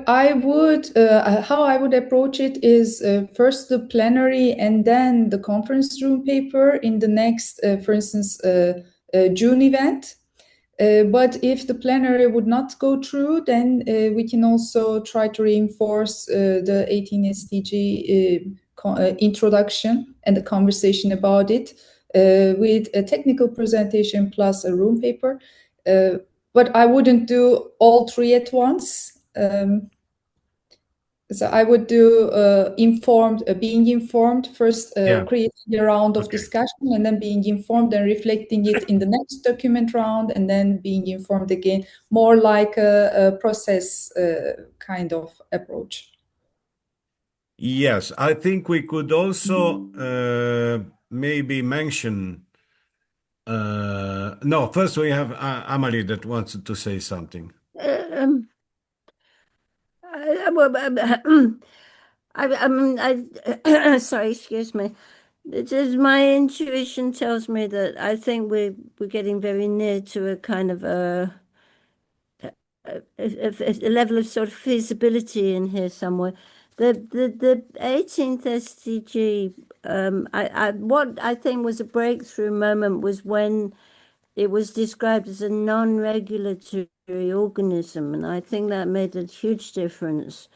D: I would approach it is first the plenary and then the conference room paper in the next, for instance, June event. But if the plenary would not go through, then we can also try to reinforce the 18 SDG introduction and the conversation about it with a technical presentation plus a room paper. but I wouldn't do all three at once. So I would do being informed first,
B: Yeah.
D: creating a round of
B: Okay.
D: discussion, and then being informed and reflecting it in the next document round, and then being informed again, more like a process kind of approach.
B: Yes, I think we could also maybe mention. No, first we have Amalie that wants to say something.
C: Sorry, excuse me. It is my intuition tells me that I think we're getting very near to a kind of a level of sort of feasibility in here somewhere. The 18th SDG, what I think was a breakthrough moment was when it was described as a non-regulatory organism, and I think that made a huge difference.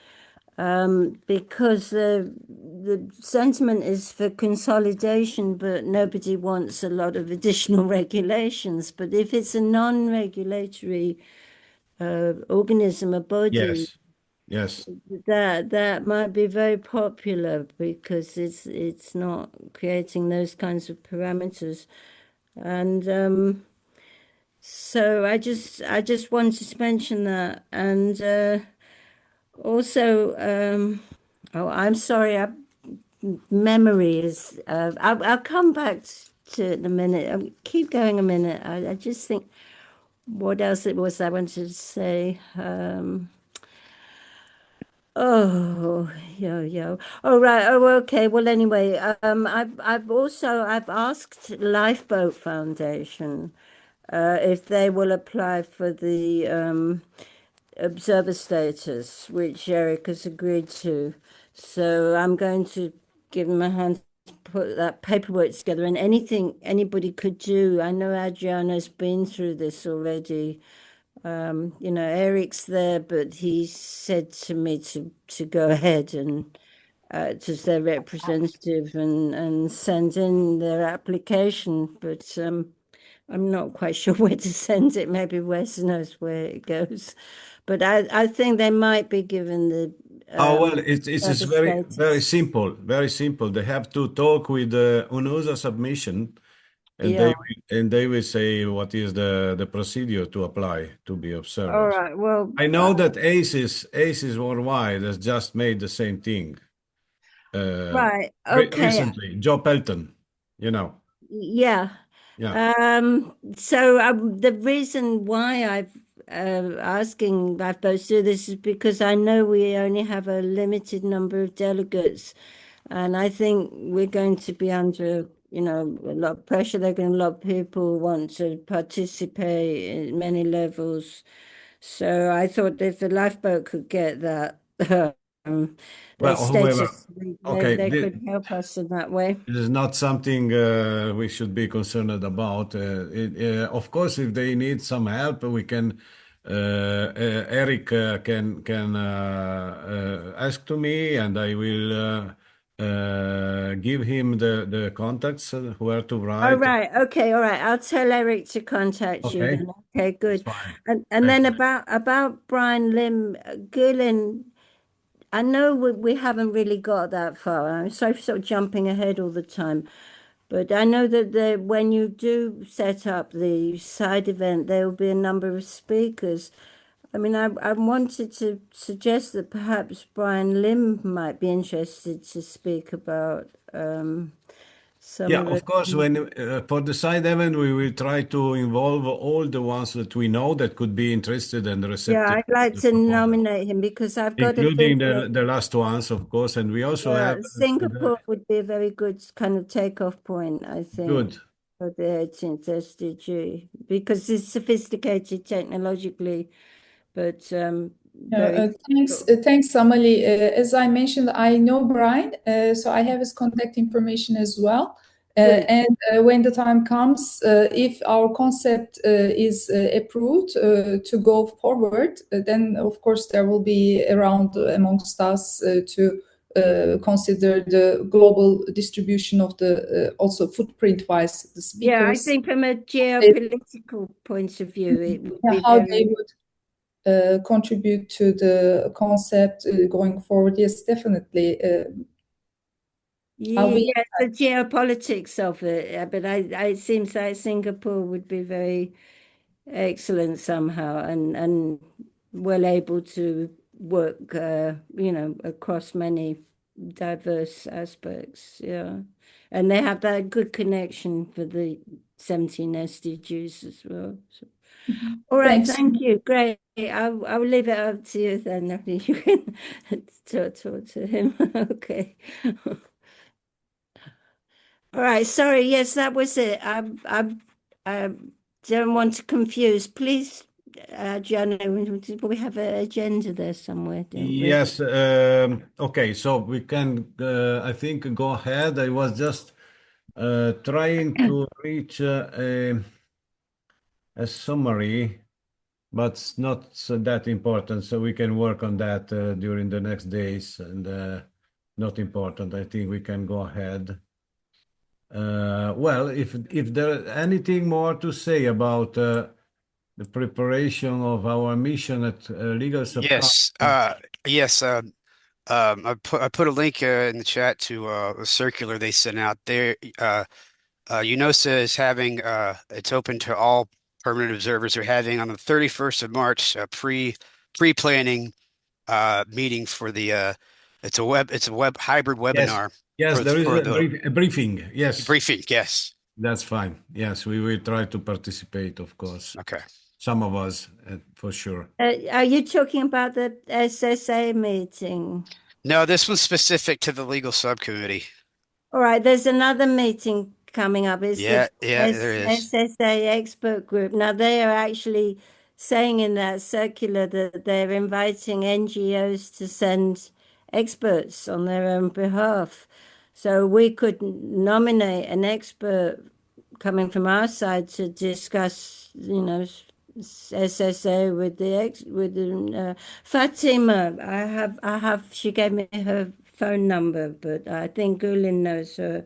C: Because the sentiment is for consolidation, but nobody wants a lot of additional regulations. But if it's a non-regulatory organism, a body,
B: Yes.
C: that might be very popular because it's not creating those kinds of parameters. And so I just wanted to mention that. And also, oh, I'm sorry, memory is, I'll come back to it in a minute. Keep going a minute. I just think what else it was I wanted to say. Oh, yo. Oh, right. Oh, okay. Well, anyway, I've asked Lifeboat Foundation if they will apply for the observer status, which Eric has agreed to. So I'm going to give him a hand to put that paperwork together, and anything anybody could do. I know Adriano's been through this already. Eric's there, but he said to me to go ahead and to their representative and send in their application. But I'm not quite sure where to send it. Maybe Wes knows where it goes. But I think they might be given the
B: Oh, well, it's
C: service
B: very
C: status.
B: simple, very simple. They have to talk with the UNOSA submission, and
C: Yeah.
B: they will say what is the procedure to apply to be
C: All
B: observers.
C: right. Well,
B: I know that ACES worldwide has just made the same thing
C: right. Okay.
B: recently. Joe Pelton, you know.
C: Yeah.
B: Yeah.
C: So the reason why I've asking Lifeboats to do this is because I know we only have a limited number of delegates, and I think we're going to be under, a lot of pressure. There are going to be a lot of people want to participate at many levels. So I thought if the lifeboat could get that
B: Well,
C: that
B: however,
C: status,
B: okay,
C: they could help us in that way.
B: this is not something we should be concerned about. Of course, if they need some help, we can. Eric can ask to me, and I will give him the contacts where to
C: All
B: write.
C: right. Okay. All right. I'll tell Eric to contact you
B: Okay,
C: then. Okay,
B: that's
C: good.
B: fine.
C: And then
B: Excellent.
C: about Brian Lim, Gülin, I know we haven't really got that far. I'm sort of jumping ahead all the time. But I know that when you do set up the side event, there will be a number of speakers. I mean, I wanted to suggest that perhaps Brian Lim might be interested to speak about some
B: Yeah,
C: of
B: of course.
C: the.
B: When for the side event, we will try to involve all the ones that we know that could be interested and
C: Yeah,
B: receptive
C: I'd
B: to
C: like
B: the
C: to
B: proposal,
C: nominate him because I've got a
B: including
C: feeling,
B: the last ones, of course. And we also have
C: yeah, Singapore would be a very good kind of takeoff point, I think,
B: good.
C: for the 18th SDG because it's sophisticated technologically, but very difficult.
D: Thanks, Amalie. As I mentioned, I know Brian, so I have his contact information as well.
C: Good.
D: And when the time comes, if our concept is approved to go forward, then of course there will be around amongst us to consider the global distribution of the also footprint-wise the speakers.
C: Yeah, I think from a geopolitical point of view, it would be
D: how
C: very...
D: they would contribute to the concept going forward. Yes, definitely.
C: Yes, the geopolitics of it, but it seems like Singapore would be very excellent somehow and well able to work, across many diverse aspects. Yeah, and they have that good connection for the 17 SDGs as well. So. All right,
D: Thanks.
C: thank you. Great. I'll leave it up to you then. You can talk to him. Okay. All right. Sorry. Yes, that was it. I don't want to confuse. Please, Adriano, we have an agenda there somewhere, don't we?
B: Yes. Okay. So we can, I think, go ahead. I was just trying to reach a summary, but it's not that important. So we can work on that during the next days, and not important. I think we can go ahead. Well, if there anything more to say about the preparation of our mission at legal subcommittee.
A: Yes. I put a link in the chat to a circular they sent out there. UNOSA is having it's open to all permanent observers. They're having on the 31st of March a pre-planning meeting for the it's a web hybrid webinar.
B: Yes, there is
A: for
B: a briefing. Yes.
A: Briefing, yes.
B: That's fine. Yes, we will try to participate, of course.
A: Okay.
B: Some of us, for sure.
C: Are you talking about the SSA meeting?
A: No, this was specific to the legal subcommittee.
C: All right, there's another meeting coming up. It's
A: Yeah,
C: the
A: there is.
C: SSA expert group. Now, they are actually saying in that circular that they're inviting NGOs to send experts on their own behalf. So we could nominate an expert coming from our side to discuss, SSA with Fatima. I have. She gave me her phone number, but I think Gülin knows her,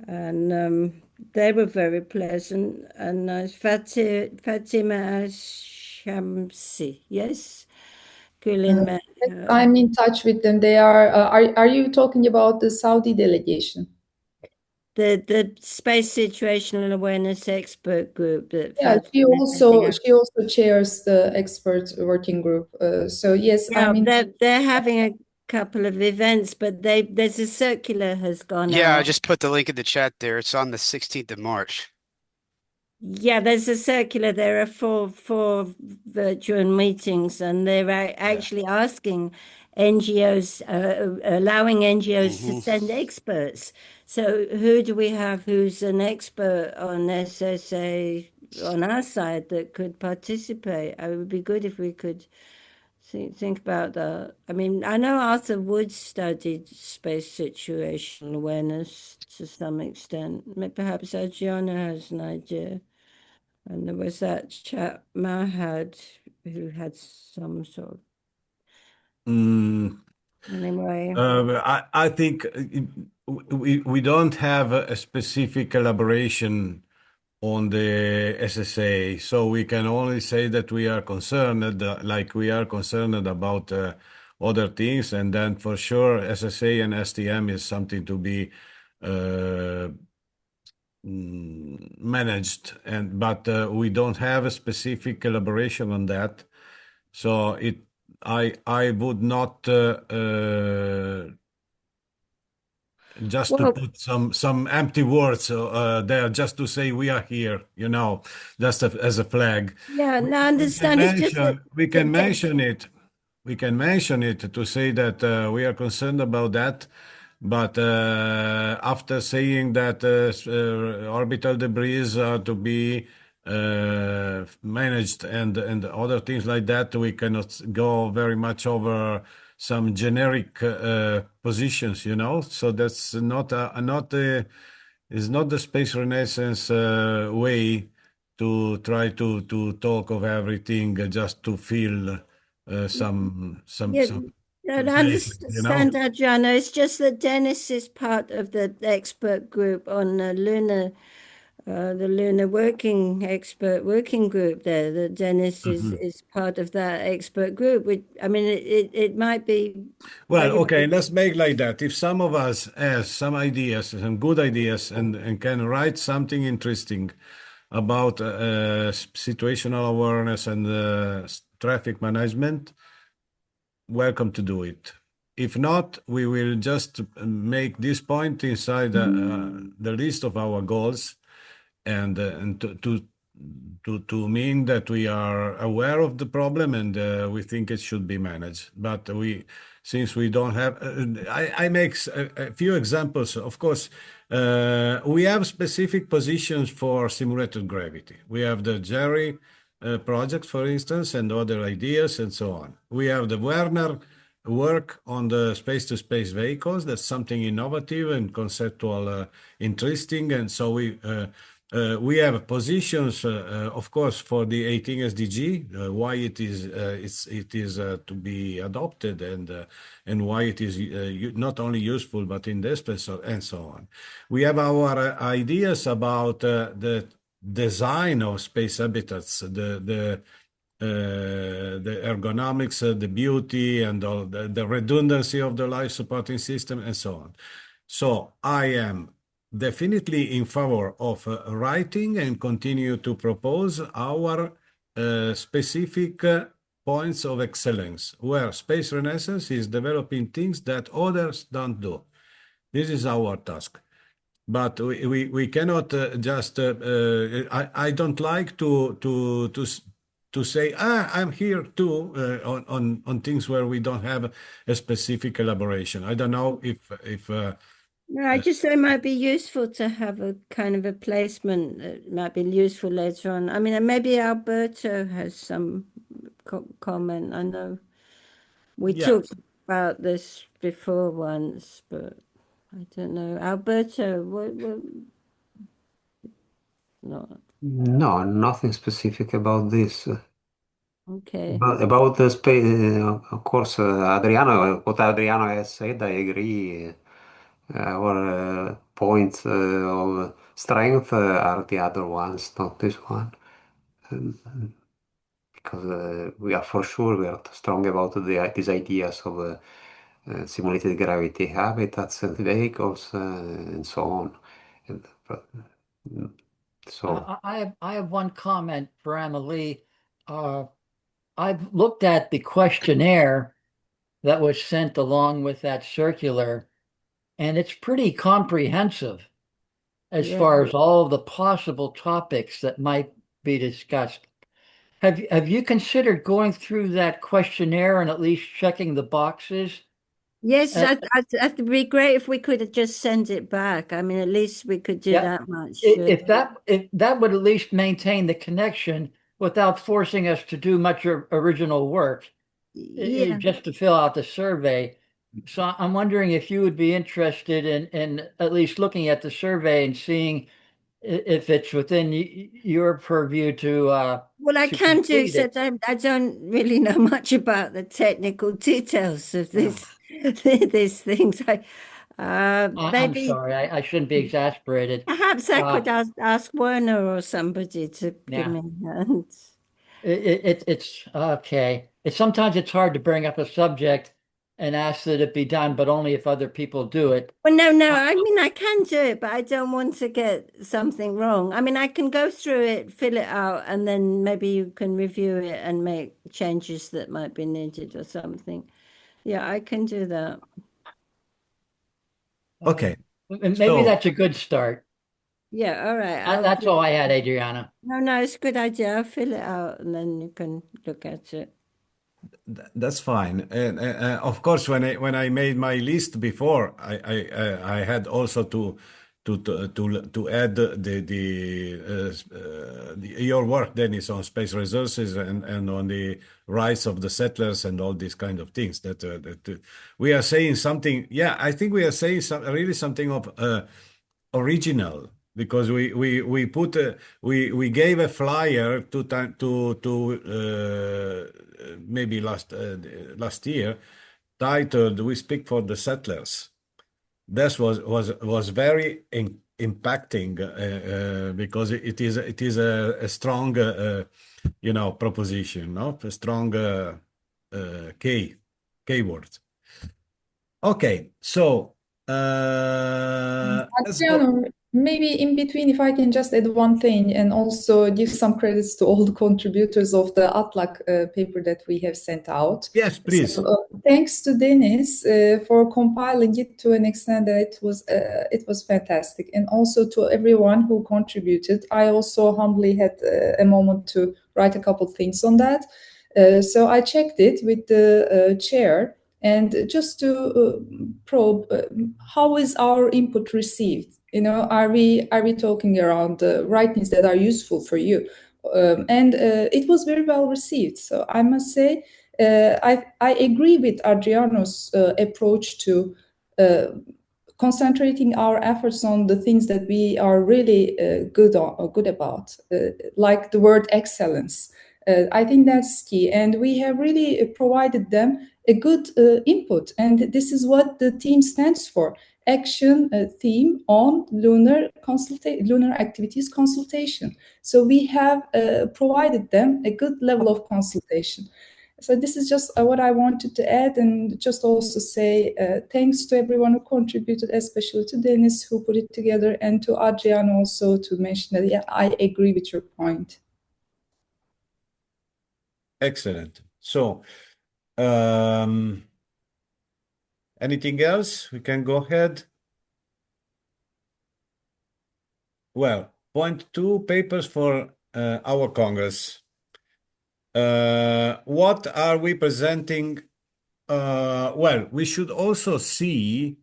C: and they were very pleasant and nice. Fatima Shamsi, yes, Gülin met her.
D: I'm in touch with them. They are you talking about the Saudi delegation?
C: The space situational awareness expert group that
D: she also chairs the expert working group. So yes,
C: they're having a couple of events, but there's a circular has gone out.
A: Yeah, I just put the link in the chat there. It's on the 16th of March.
C: Yeah, there's a circular. There are four virtual meetings, and they're actually asking NGOs, allowing NGOs to send experts. So who do we have who's an expert on SSA on our side that could participate? It would be good if we could think about that. I mean, I know Arthur Wood studied space situational awareness to some extent. Perhaps Adriano has an idea. And there was that chap Mahad who had some sort of anyway.
B: I think we don't have a specific collaboration on the SSA, so we can only say that we are concerned, like we are concerned about other things, and then for sure SSA and STM is something to be managed, but we don't have a specific collaboration on that. So I would not just to put some empty words there, just to say we are here, just as a flag.
C: Yeah, no, I understand.
B: We can mention it. We can mention it to say that we are concerned about that. But after saying that orbital debris are to be managed and other things like that, we cannot go very much over some generic positions, So that's is not the space renaissance way to try to talk of everything just to feel some.
C: I don't
B: you know.
C: understand, Adriano. It's just that Dennis is part of the expert group on the lunar working group there. That Dennis is part of that expert group. I mean, it might be
B: Well,
C: very.
B: okay, let's make like that. If some of us has some ideas, some good ideas, and can write something interesting about situational awareness and traffic management, welcome to do it. If not, we will just make this point inside the list of our goals, and to mean that we are aware of the problem and we think it should be managed. But since we don't have, I make a few examples. Of course, we have specific positions for simulated gravity. We have the Jerry project, for instance, and other ideas and so on. We have the Woerner work on the space-to-space vehicles. That's something innovative and conceptual, interesting. And so we have positions, of course, for the 18 SDG, why it is to be adopted, and why it is not only useful but indispensable, and so on. We have our ideas about the design of space habitats, the ergonomics, the beauty, and all the redundancy of the life supporting system, and so on. So I am definitely in favor of writing and continue to propose our specific points of excellence, where Space Renaissance is developing things that others don't do. This is our task. But we cannot just. I don't like to say I'm here too on things where we don't have a specific elaboration. I don't know if.
C: No, I just thought it might be useful to have a kind of a placement that might be useful later on. I mean, and maybe Alberto has some comment. I know we talked about this before once, but I don't know. Alberto, what no.
K: No, nothing specific about this.
C: Okay.
K: But about the space, of course, Adriano, what Adriano has said, I agree. Our points of strength are the other ones, not this one. Because we are for sure we are strong about these ideas of simulated gravity habitats and vehicles and so on. And, mm, so.
I: I have one comment for Amalie. I've looked at the questionnaire that was sent along with that circular, and it's pretty comprehensive as far as all the possible topics that might be discussed. Have you considered going through that questionnaire and at least checking the boxes?
C: Yes, that'd be great if we could just send it back. I mean, at least we could do that much.
I: If that would at least maintain the connection without forcing us to do much original work, just to fill out the survey. So I'm wondering if you would be interested in at least looking at the survey and seeing if it's within your purview to
C: well, I can do, except I don't really know much about the technical details of these things.
I: I'm
C: Maybe
I: sorry, I shouldn't be exasperated.
C: perhaps I could ask Woerner or somebody to give me a hand.
I: It's okay. Sometimes it's hard to bring up a subject and ask that it be done, but only if other people do it.
C: Well, no, I mean, I can do it, but I don't want to get something wrong. I mean, I can go through it, fill it out, and then maybe you can review it and make changes that might be needed or something. Yeah, I can do that.
B: Okay.
I: Maybe that's a good start.
C: Yeah, all right.
I: That's all I had, Adriana.
C: No, it's a good idea. I'll fill it out and then you can look at it.
B: That's fine. And of course, when I made my list before, I had also to add your work, Dennis, on space resources and on the rights of the settlers and all these kind of things. That we are saying something. Yeah, I think we are saying really something of original. Because we put we gave a flyer to maybe last year titled "We Speak for the Settlers." This was very impacting because it is a strong proposition, no, a strong keyword. Okay, so let's go.
D: Adriano, maybe in between, if I can just add one thing and also give some credits to all the contributors of the ATLAC paper that we have sent out.
B: Yes, please.
D: So, thanks to Dennis for compiling it to an extent that it was fantastic, and also to everyone who contributed. I also humbly had a moment to write a couple things on that. So I checked it with the chair. And just to probe, how is our input received? Are we talking around the right things that are useful for you? And it was very well received. So I must say, I agree with Adriano's approach to concentrating our efforts on the things that we are really good about, like the word excellence. I think that's key, and we have really provided them a good input, and this is what the team stands for: action theme on lunar activities consultation. So we have provided them a good level of consultation. So this is just what I wanted to add, and just also say thanks to everyone who contributed, especially to Dennis who put it together, and to Adriano also to mention that, yeah, I agree with your point.
B: Excellent. So, anything else? We can go ahead. Well, point 2, papers for our Congress. What are we presenting? Well, we should also see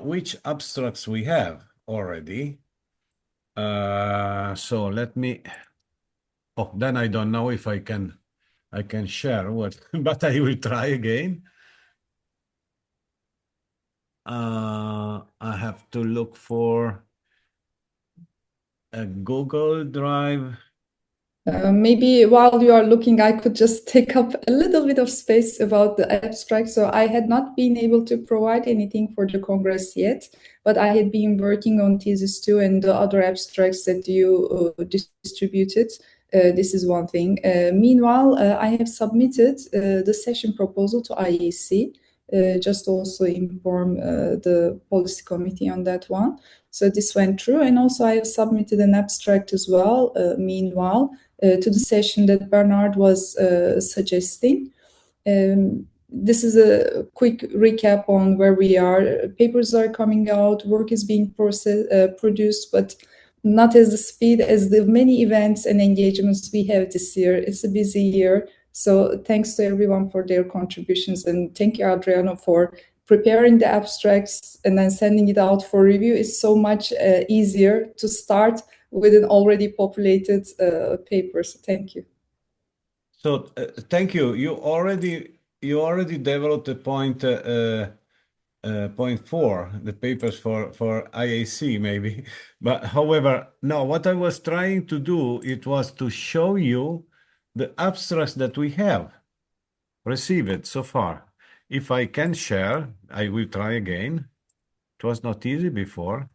B: which abstracts we have already. So let me. Oh, then I don't know if I can share what, but I will try again. I have to look for a Google Drive.
D: Maybe while you are looking, I could just take up a little bit of space about the abstract. So I had not been able to provide anything for the Congress yet, but I had been working on thesis 2 and the other abstracts that you distributed. This is one thing. Meanwhile, I have submitted the session proposal to IAC. Just also inform the policy committee on that one. So this went through, and also I have submitted an abstract as well, meanwhile, to the session that Bernard was suggesting. This is a quick recap on where we are. Papers are coming out, work is being produced, but not as the speed as the many events and engagements we have this year. It's a busy year. So thanks to everyone for their contributions, and thank you, Adriano, for preparing the abstracts and then sending it out for review. Is so much easier to start with an already populated paper. So thank you.
B: So thank you. You already developed the point 4, the papers for IAC maybe. But however, no, what I was trying to do, it was to show you the abstracts that we have received so far. If I can share, I will try again. It was not easy before.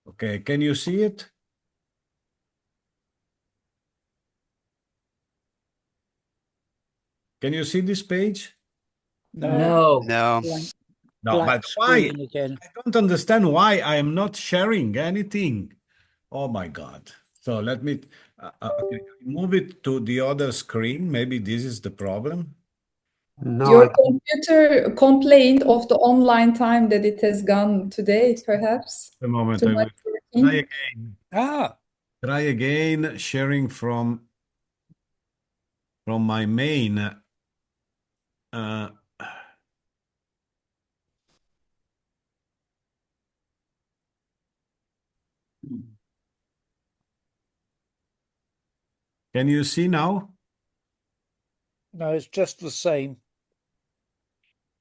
B: Okay, can you see it? Can you see this page?
I: No.
A: No.
B: No,
J: Black
B: but why?
J: screen again.
B: I don't understand why I am not sharing anything. Oh my God. So let me okay, move it to the other screen. Maybe this is the problem.
K: No,
D: Your computer complained of the online time that it has gone today, perhaps.
B: The moment
D: Too
B: I will
D: much
B: try
D: working.
B: again.
J: Ah,
B: Try again sharing from my main. Can you see now?
J: no, it's just the same.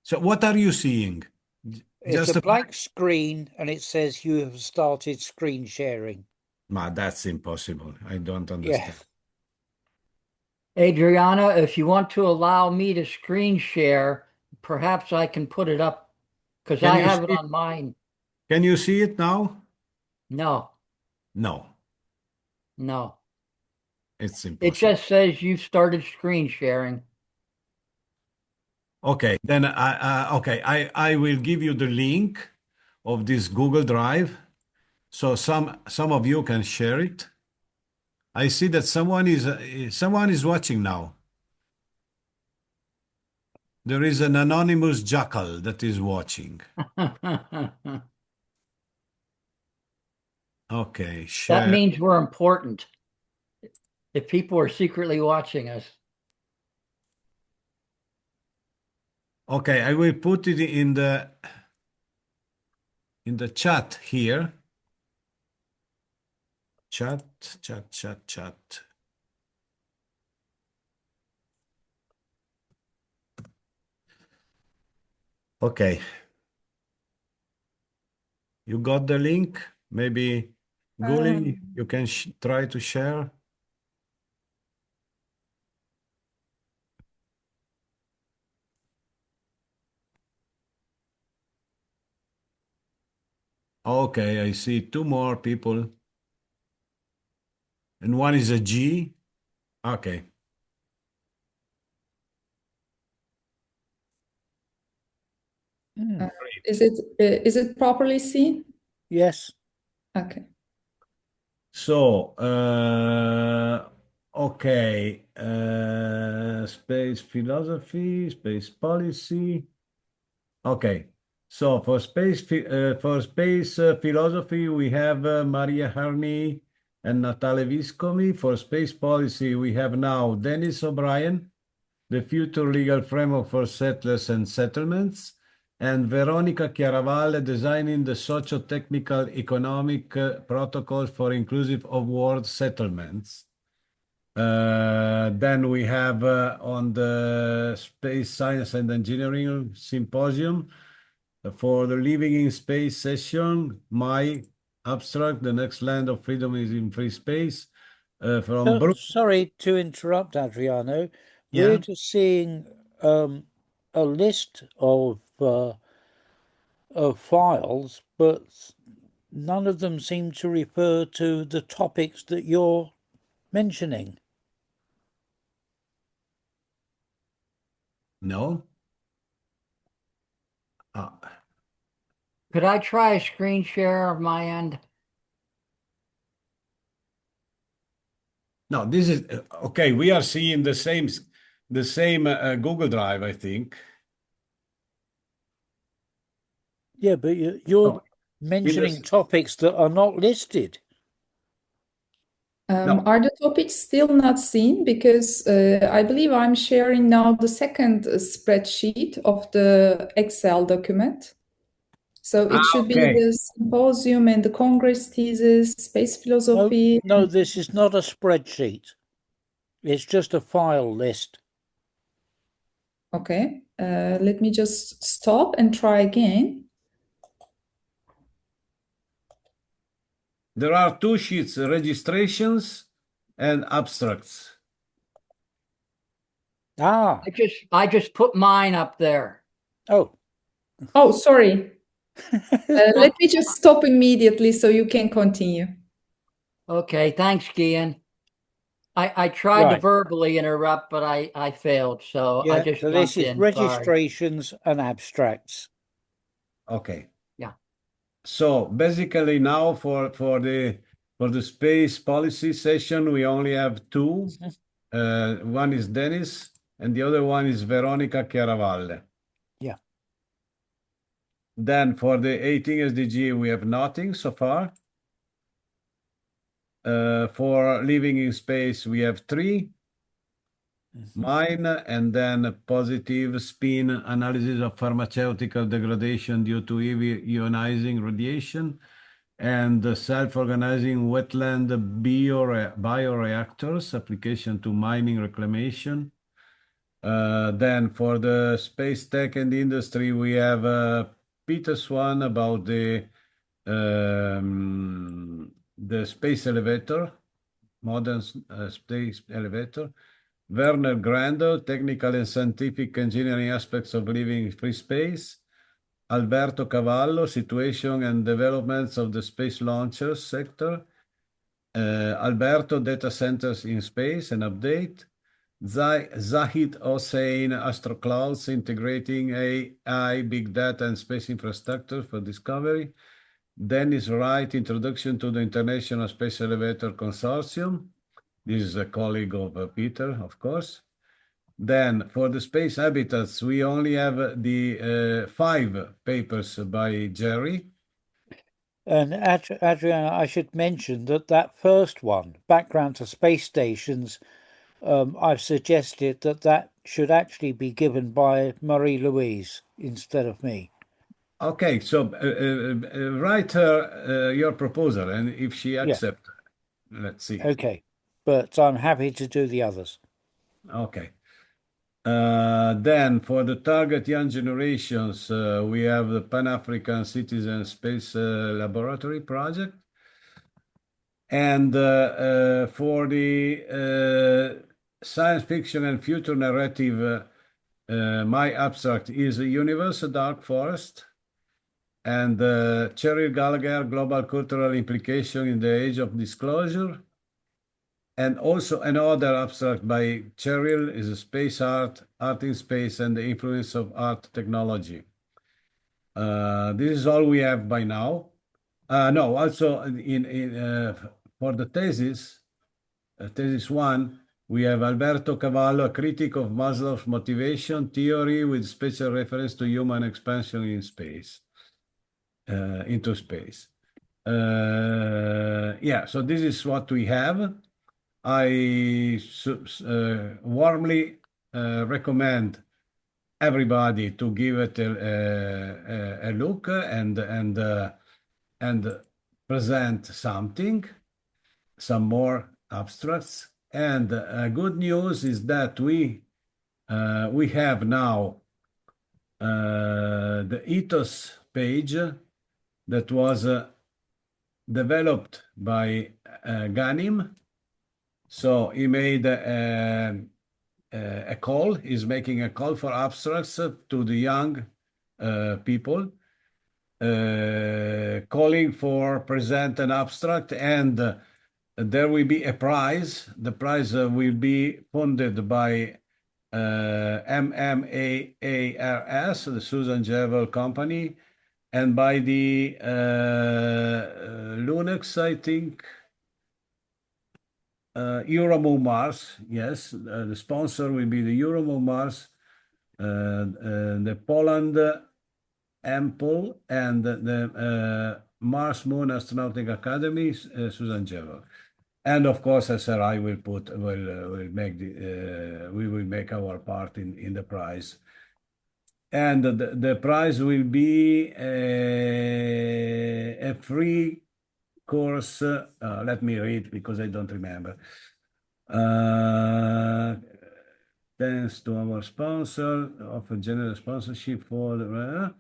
B: So what are you seeing?
J: It's
B: Just
J: a blank screen and it says you have started screen sharing.
B: that's impossible. I don't
J: Yeah.
B: understand.
I: Adriana, if you want to allow me to screen share, perhaps I can put it up because
B: Can
I: I
B: you
I: have it
B: see?
I: on mine.
B: Can you see it now?
I: No,
B: No,
I: no.
B: it's
I: It
B: impossible.
I: just says you've started screen sharing.
B: Okay, then I will give you the link of this Google Drive, so some of you can share it. I see that someone is watching now. There is an anonymous jackal that is watching. Okay,
I: That
B: share.
I: means we're important if people are secretly watching us.
B: Okay, I will put it in the chat here. Chat. Okay, you got the link? Maybe Gülin, you can try to share. Okay, I see two more people, and one is a G. Okay.
D: Uh,
B: Great.
D: is it properly seen?
J: Yes.
D: Okay.
B: So, okay, space philosophy, space policy. Okay, so for space philosophy, we have Maria Harney and Natale Viscomi. For space policy, we have now Dennis O'Brien, the future legal framework for settlers and settlements, and Veronica Chiaravalle designing the socio-technical economic protocols for inclusive of world settlements. Then we have on the Space Science and Engineering Symposium for the Living in Space session, my abstract, The Next Land of Freedom is in Free Space, from Brooke.
J: Sorry to interrupt, Adriano. We're
B: Yeah.
J: just seeing a list of files, but none of them seem to refer to the topics that you're mentioning.
B: No?
I: Could I try a screen share of my end?
B: No, this is okay. We are seeing the same Google Drive, I think.
J: Yeah, but you're
B: Oh,
J: mentioning topics that are not listed.
B: No.
D: Are the topics still not seen? Because I believe I'm sharing now the second spreadsheet of the Excel document. So it should be
B: Okay.
D: the symposium and the Congress thesis, space philosophy.
J: No, this is not a spreadsheet. It's just a file list.
D: Okay, let me just stop and try again.
B: There are two sheets, registrations and abstracts.
J: Ah.
I: I just put mine up there.
J: Oh.
D: Oh, sorry. Let me just stop immediately so you can continue.
I: Okay, thanks, Gian. I tried to verbally interrupt, but I failed, so I just
J: so this
I: jumped
J: is
I: in.
J: registrations and abstracts.
B: Okay.
I: Yeah.
B: So basically now for the space policy session, we only have two. One is Dennis and the other one is Veronica Chiaravalle.
J: Yeah.
B: Then for the 18 SDG, we have nothing so far. For living in space, we have three. Mine, and then a positive spin analysis of pharmaceutical degradation due to EV ionizing radiation, and the self-organizing wetland bioreactors application to mining reclamation. Then for the space tech and industry, we have Peter's one about the space elevator, modern space elevator. Werner Grando, Technical and Scientific Engineering Aspects of Living in Free Space. Alberto Cavallo, Situation and Developments of the Space Launchers Sector. Alberto, Data Centers in Space, an update. Zahid Hossein, Astroclouds, Integrating AI, Big Data and Space Infrastructure for Discovery. Dennis Wright, Introduction to the International Space Elevator Consortium. This is a colleague of Peter, of course. Then for the space habitats, we only have the 5 papers by Jerry.
J: And Adriano, I should mention that first one, Background to Space Stations, I've suggested that should actually be given by Marie-Louise instead of me.
B: Okay, so write her your proposal, and if she accepts, let's see.
J: Okay, but I'm happy to do the others.
B: Okay. Then for the target young generations, we have the Pan-African Citizen Space Laboratory project. And for the science fiction and future narrative, my abstract is a Universal Dark Forest and Cheryl Gallagher, Global Cultural Implication in the Age of Disclosure. And also another abstract by Cheryl is a Space Art, Art in Space, and the Influence of Art Technology. This is all we have by now. No, also for the thesis, thesis 1, we have Alberto Cavallo, a critic of Maslow's motivation theory with special reference to human expansion in space, into space. Yeah, so this is what we have. I warmly recommend everybody to give it a look and present some more abstracts. And good news is that we have now the ethos page that was developed by Ganim. So he made a call, he's making a call for abstracts to the young people, calling for present an abstract, and there will be a prize. The prize will be funded by MMAARS, the Susan Jevel Company, and by the Lunex, I think, Euromoon Mars. Yes, the sponsor will be the Euromoon Mars, the Poland Ample, and the Mars Moon Astronautic Academy, Susan Jevel. And of course, SRI will make we will make our part in the prize. And the prize will be a free course. Let me read because I don't remember. Thanks to our sponsor, offer general sponsorship for the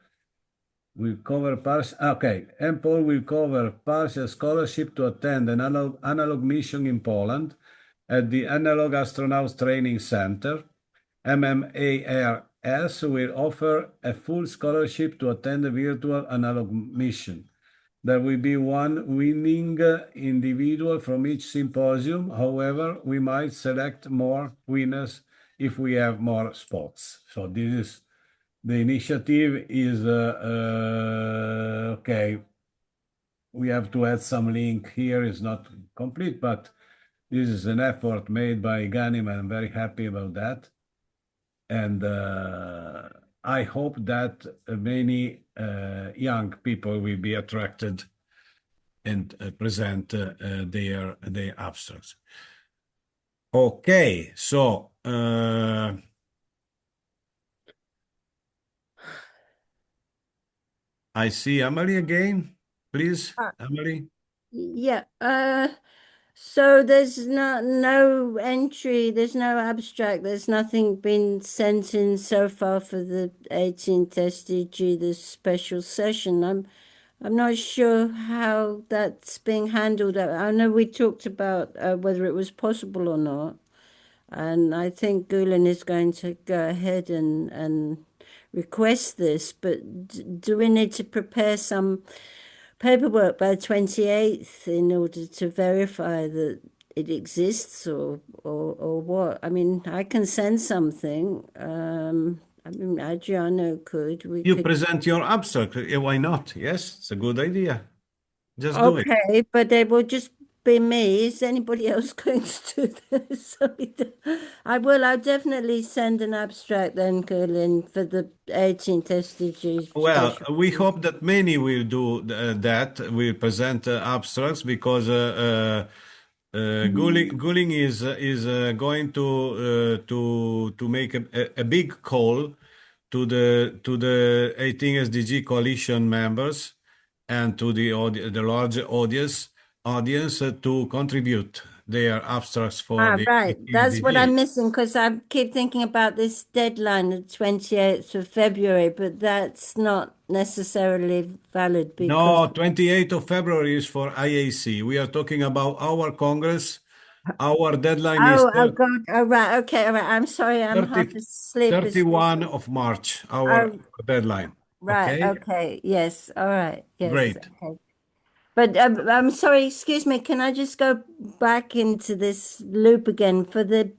B: will cover partial. Okay, MPOL will cover partial scholarship to attend an analog mission in Poland at the Analog Astronauts Training Center. MMARS will offer a full scholarship to attend a virtual analog mission. There will be one winning individual from each symposium. However, we might select more winners if we have more spots. So this is the initiative is okay. We have to add some link here. It's not complete, but this is an effort made by Ganim, and I'm very happy about that. And I hope that many young people will be attracted and present their abstracts. Okay, so I see Amalie again. Please, Amalie.
C: Yeah. So there's no entry, there's no abstract, there's nothing been sent in so far for the 18th SDG, this special session. I'm not sure how that's being handled. I know we talked about whether it was possible or not. And I think Gülin is going to go ahead and request this, but do we need to prepare some paperwork by the 28th in order to verify that it exists or what? I mean, I can send something. I mean, Adriano could. We
B: You
C: could.
B: present your abstract. Why not? Yes, it's a good idea. Just do it.
C: Okay, but they will just be me. Is anybody else going to do this? I'll definitely send an abstract then, Gülin, for the 18th SDG
B: Well,
C: special.
B: we hope that many will do that, will present abstracts because Gülin is going to make a big call to the 18 SDG coalition members and to the large audience to contribute their abstracts for
C: Ah,
B: the
C: right.
B: 18
C: That's what I'm
B: SDG.
C: missing because I keep thinking about this deadline, the 28th of February, but that's not necessarily valid because.
B: No, 28th of February is for IAC. We are talking about our Congress. Our deadline is
C: Oh God. Oh, right. Okay. All right. I'm sorry. I'm half
B: 30,
C: asleep.
B: 31 of March, our
C: Oh,
B: deadline.
C: right.
B: Okay,
C: Okay. Yes. All right. Yes.
B: great.
C: Okay. But I'm sorry. Excuse me. Can I just go back into this loop again for the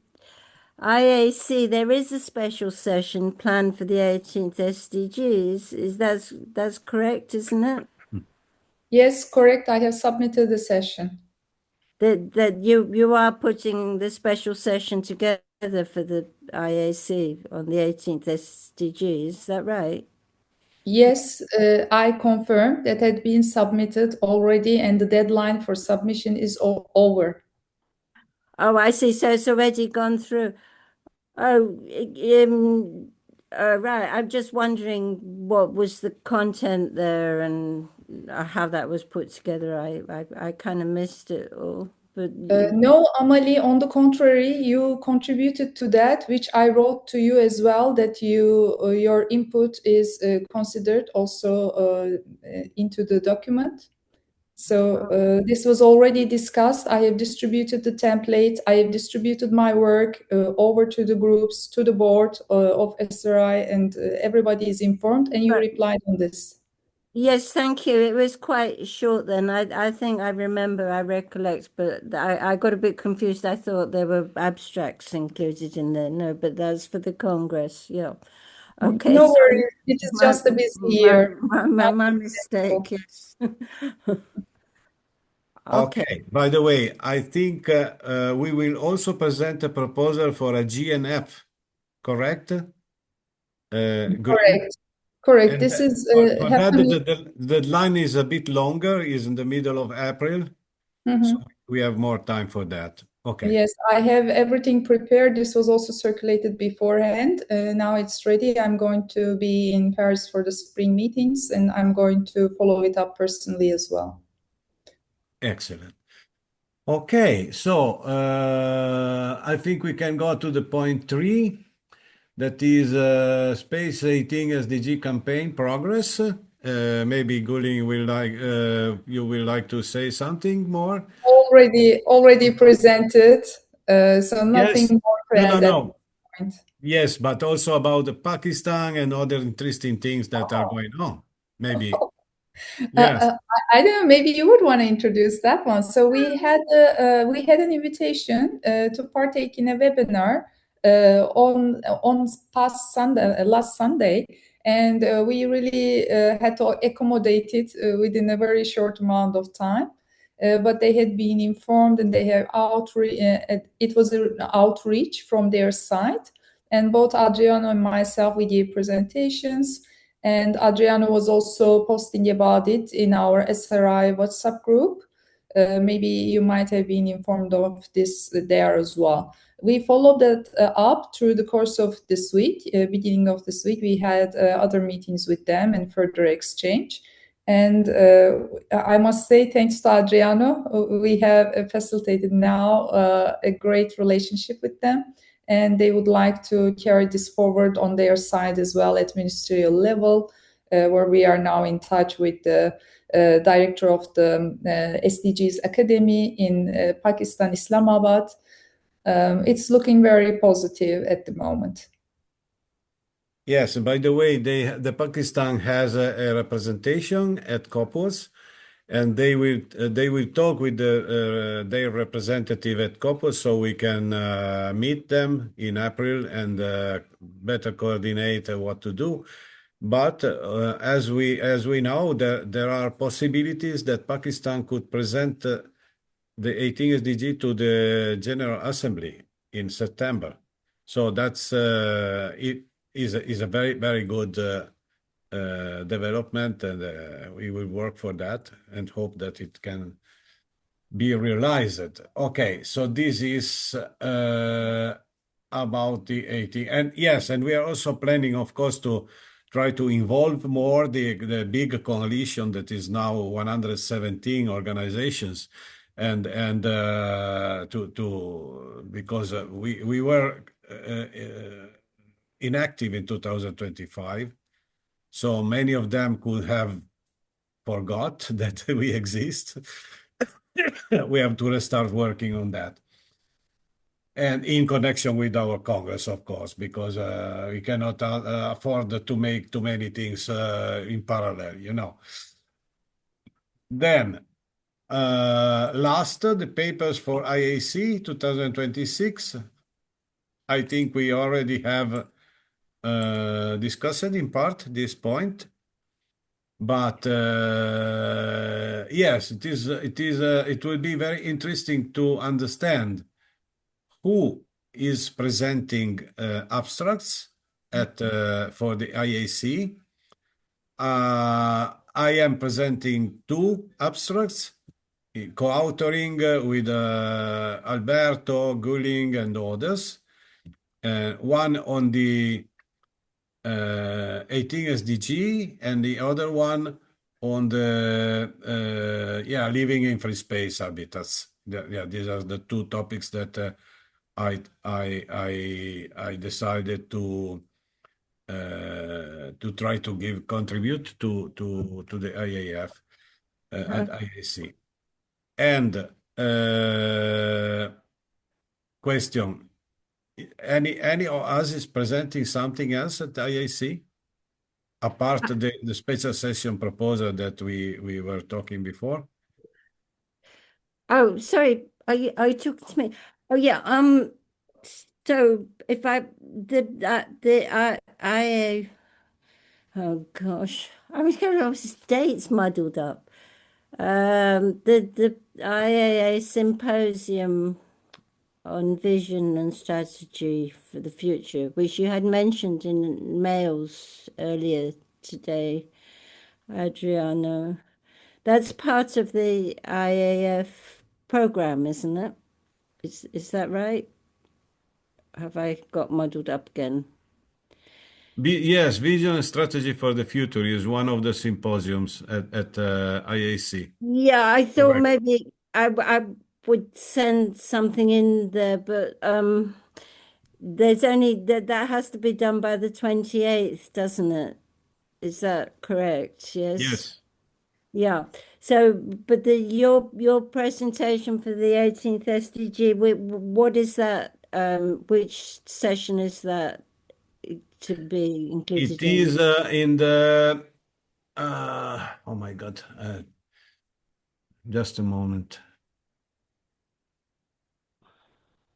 C: IAC? There is a special session planned for the 18th SDGs. Is that's correct, isn't it?
D: Yes, correct. I have submitted the session.
C: That you are putting the special session together for the IAC on the 18th SDG. Is that right?
D: Yes, I confirm that had been submitted already, and the deadline for submission is over.
C: Oh, I see. So it's already gone through. Oh, right. I'm just wondering what was the content there and how that was put together. I kind of missed it all. But
D: No, Amalie, on the contrary, you contributed to that, which I wrote to you as well, that your input is considered also into the document. So this was already discussed. I have distributed the template. I have distributed my work over to the groups, to the board of SRI, and everybody is informed, and you
C: Right.
D: replied on this.
C: Yes, thank you. It was quite short then. I think I remember, I recollect, but I got a bit confused. I thought there were abstracts included in there. No, but that's for the Congress. Yeah. Okay,
D: No
C: sorry.
D: worries. It is
C: My
D: just a busy
C: my
D: year.
C: my mistake, yes. Okay.
B: Okay. By the way, I think we will also present a proposal for a GNF, correct? Gülin?
D: Correct. Correct.
B: And
D: This is
B: for that,
D: happening.
B: the deadline is a bit longer, is in the middle of April. So
D: Mhm.
B: we have more time for that. Okay.
D: Yes, I have everything prepared. This was also circulated beforehand. Now it's ready. I'm going to be in Paris for the spring meetings, and I'm going to follow it up personally as well.
B: Excellent. Okay, so I think we can go to the point 3, that is Space 18 SDG campaign progress. Maybe Gülin will you will like to say something more?
D: Already presented, so
B: Yes.
D: nothing more to
B: No, no,
D: add at this
B: no.
D: point.
B: Yes, but also about the Pakistan and other interesting things that are going on. Maybe.
D: Uh,
B: Yes.
D: uh, I don't know. Maybe you would want to introduce that one. So we had an invitation to partake in a webinar on past Sunday, last Sunday, and we really had to accommodate it within a very short amount of time. But they had been informed, and they have outreach. It was an outreach from their side, and both Adriano and myself we gave presentations. And Adriano was also posting about it in our SRI WhatsApp group. Maybe you might have been informed of this there as well. We followed that up through the course of this week. Beginning of this week, we had other meetings with them and further exchange. And I must say, thanks to Adriano, we have facilitated now a great relationship with them, and they would like to carry this forward on their side as well at ministerial level, where we are now in touch with the director of the SDGs Academy in Pakistan, Islamabad. it's looking very positive at the moment.
B: Yes, and by the way, the Pakistan has a representation at COPUOS, and they will talk with their representative at COPUOS, so we can meet them in April and better coordinate what to do. But as we know, there are possibilities that Pakistan could present the 18 SDG to the General Assembly in September. So that's it is a very, very good development, and we will work for that and hope that it can be realized. Okay, so this is about the 18. And yes, and we are also planning, of course, to try to involve more the big coalition that is now 117 organizations, and to because we were inactive in 2025, so many of them could have forgot that we exist. We have to restart working on that. And in connection with our Congress, of course, because we cannot afford to make too many things in parallel, you know. Then, last, the papers for IAC 2026. I think we already have discussed in part this point. But yes, it will be very interesting to understand who is presenting abstracts for the IAC. I am presenting two abstracts, co-authoring with Alberto, Gülin, and others. One on the 18 SDG, and the other one on the living in free space habitats. Yeah, these are the two topics that I decided to try to contribute to the IAF at IAC. And question: any of us is presenting something else at IAC apart the special session proposal that we were talking before?
C: Oh, sorry. Are you talking to me? Oh, yeah. So if oh gosh, I was getting all these dates muddled up. The IAA symposium on vision and strategy for the future, which you had mentioned in mails earlier today, Adriano. That's part of the IAF program, isn't it? Is that right? Have I got muddled up again?
B: Yes, Vision and Strategy for the Future is one of the symposiums at IAC.
C: Yeah, I thought
B: Correct.
C: maybe I would send something in there, but there's only that has to be done by the 28th, doesn't it? Is that correct? Yes.
B: Yes.
C: Yeah. So, but your presentation for the 18th SDG, what is that? Which session is that to be included
B: It
C: in?
B: is in the oh my God, just a moment.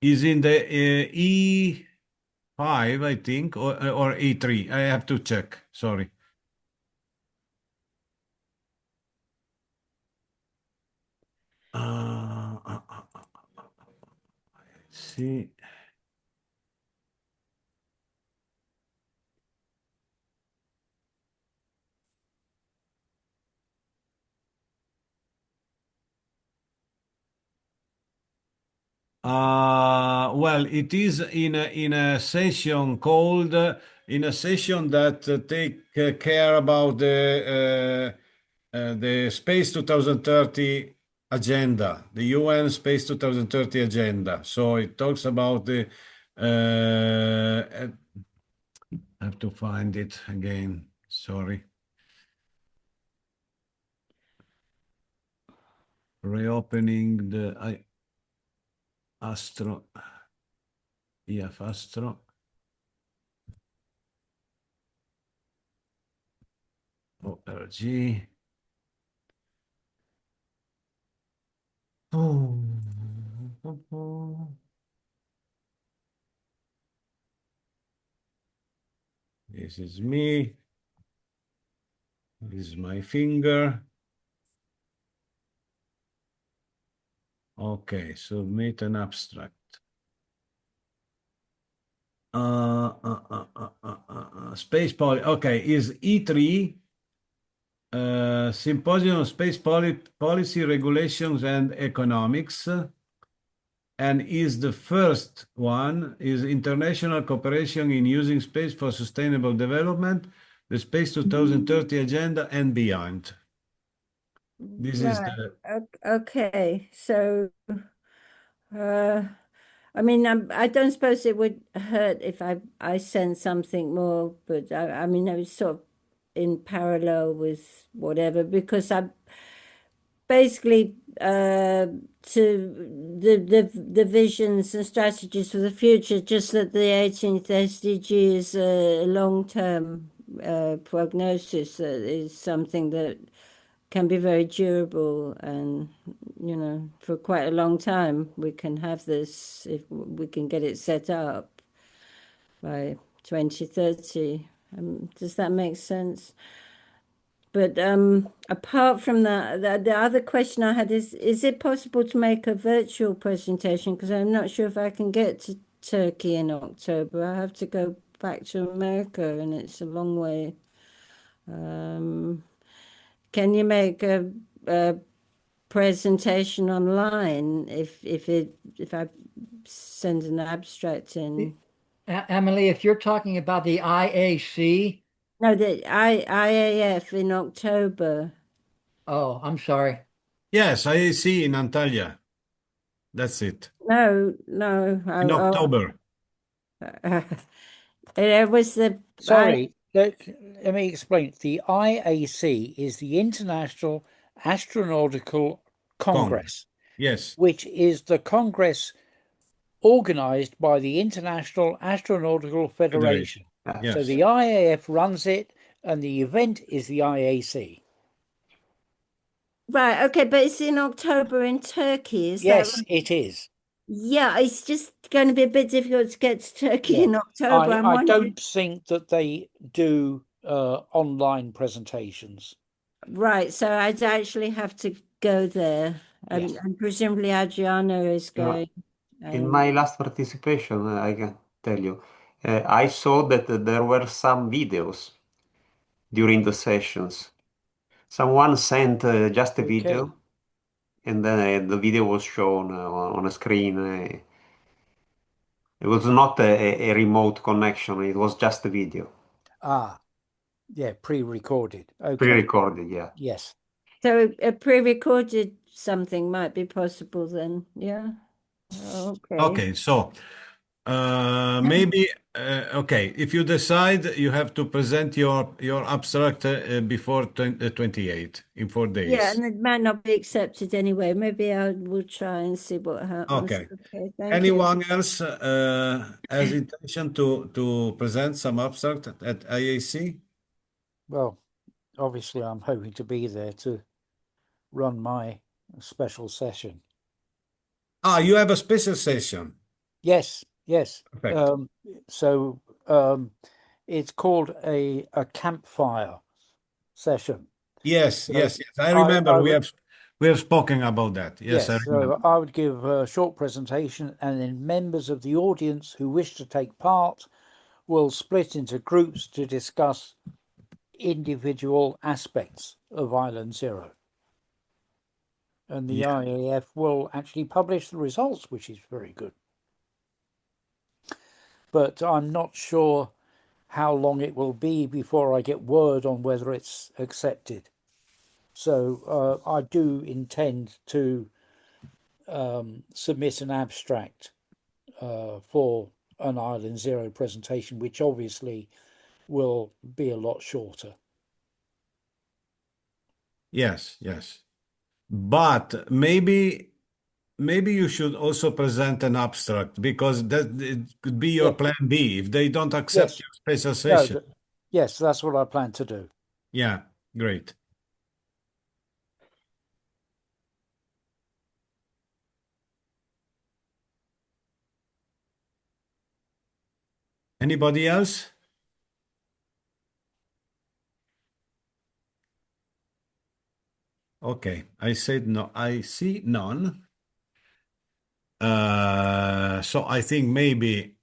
B: Is in the E5, I think, or E3. I have to check. Sorry. See. Well, it is in a session called in a session that take care about the Space 2030 agenda, the UN Space 2030 agenda. So it talks about the I have to find it again. Sorry. Reopening the Astro. Iafastro. ORG. This is me. This is my finger. Okay, submit an abstract. Space poly. Okay, is E3 Symposium on Space Policy, Regulations and Economics, and is the first one is International Cooperation in Using Space for Sustainable Development, the Space 2030 Agenda and beyond. This is
C: Right.
B: the
C: Okay. So, I mean, I don't suppose it would hurt if I send something more, but I mean, I was sort of in parallel with whatever because I basically to the visions and strategies for the future, just that the 18th SDG is a long-term prognosis that is something that can be very durable and for quite a long time we can have this if we can get it set up by 2030. Does that make sense? But apart from that, the other question I had is it possible to make a virtual presentation? Because I'm not sure if I can get to Turkey in October. I have to go back to America and it's a long way. Can you make a presentation online if I send an abstract in?
I: Amalie, if you're talking about the IAC,
C: No, the IAF in October.
I: oh, I'm sorry.
B: yes, I see in Antalya. That's it.
C: No,
B: In October.
C: it was the
J: Sorry, let me explain. The IAC is the International Astronautical Congress,
B: Yes.
J: which is the Congress organized by the International Astronautical Federation.
B: Yes.
J: So the IAF runs it, and the event is the IAC.
C: Right, okay, but it's in October in Turkey, is that
J: Yes,
C: right?
J: it is.
C: Yeah, it's just going to be a bit difficult to get to Turkey
J: Yeah.
C: in October. I'm
J: I
C: wondering.
J: don't think that they do online presentations.
C: Right, so I'd actually have to go there,
J: Yes.
C: and presumably Adriano is going.
K: In my last participation, I can tell you, I saw that there were some videos during the sessions. Someone sent just a
J: Okay.
K: video, and then the video was shown on a screen. It was not a remote connection, it was just a video.
J: Ah, yeah, pre-recorded. Okay.
K: Pre-recorded, yeah.
J: Yes.
C: So a pre-recorded something might be possible then, yeah. Okay.
B: Okay, so maybe okay, if you decide you have to present your abstract before 28 in 4 days.
C: Yeah, and it might not be accepted anyway. Maybe I will try and see what happens.
B: Okay.
C: Okay, thank you.
B: Anyone else has intention to present some abstract at IAC?
J: Well, obviously, I'm hoping to be there to run my special session.
B: Ah, you have a special session.
J: Yes, yes.
B: Perfect.
J: So it's called a campfire session.
B: Yes,
J: So
B: yes, yes. I remember
J: I
B: we
J: would-
B: have spoken about that. Yes, I remember.
J: so I would give a short presentation, and then members of the audience who wish to take part will split into groups to discuss individual aspects of Island Zero. And the
B: Yeah.
J: IAF will actually publish the results, which is very good. But I'm not sure how long it will be before I get word on whether it's accepted. So I do intend to submit an abstract for an Island Zero presentation, which obviously will be a lot shorter.
B: Yes, yes. But maybe maybe you should also present an abstract because that it could be your
J: Yeah.
B: plan B if they don't accept
J: Yes.
B: your
J: No,
B: specialization.
J: yes, that's what I plan to do.
B: Yeah, great. Anybody else? Okay, I said no. I see none. So I think maybe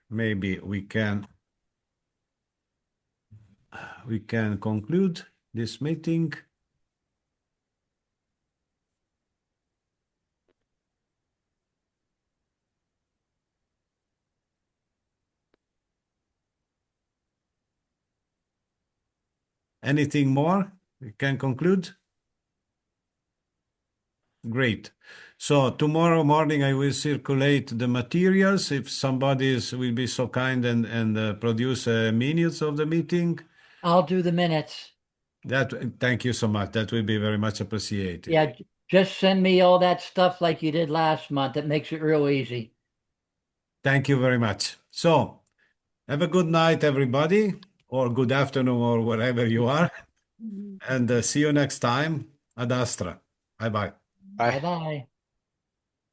B: we can conclude this meeting. Anything more? We can conclude. Great. So tomorrow morning I will circulate the materials. If somebody will be so kind and produce minutes of the meeting,
I: I'll do the minutes.
B: thank you so much. That will be very much appreciated.
I: Yeah, just send me all that stuff like you did last month. It makes it real easy.
B: Thank you very much. So have a good night, everybody, or good afternoon, or wherever you are. And see you next time. Ad Astra. Bye bye.
A: Bye.
I: Bye-bye.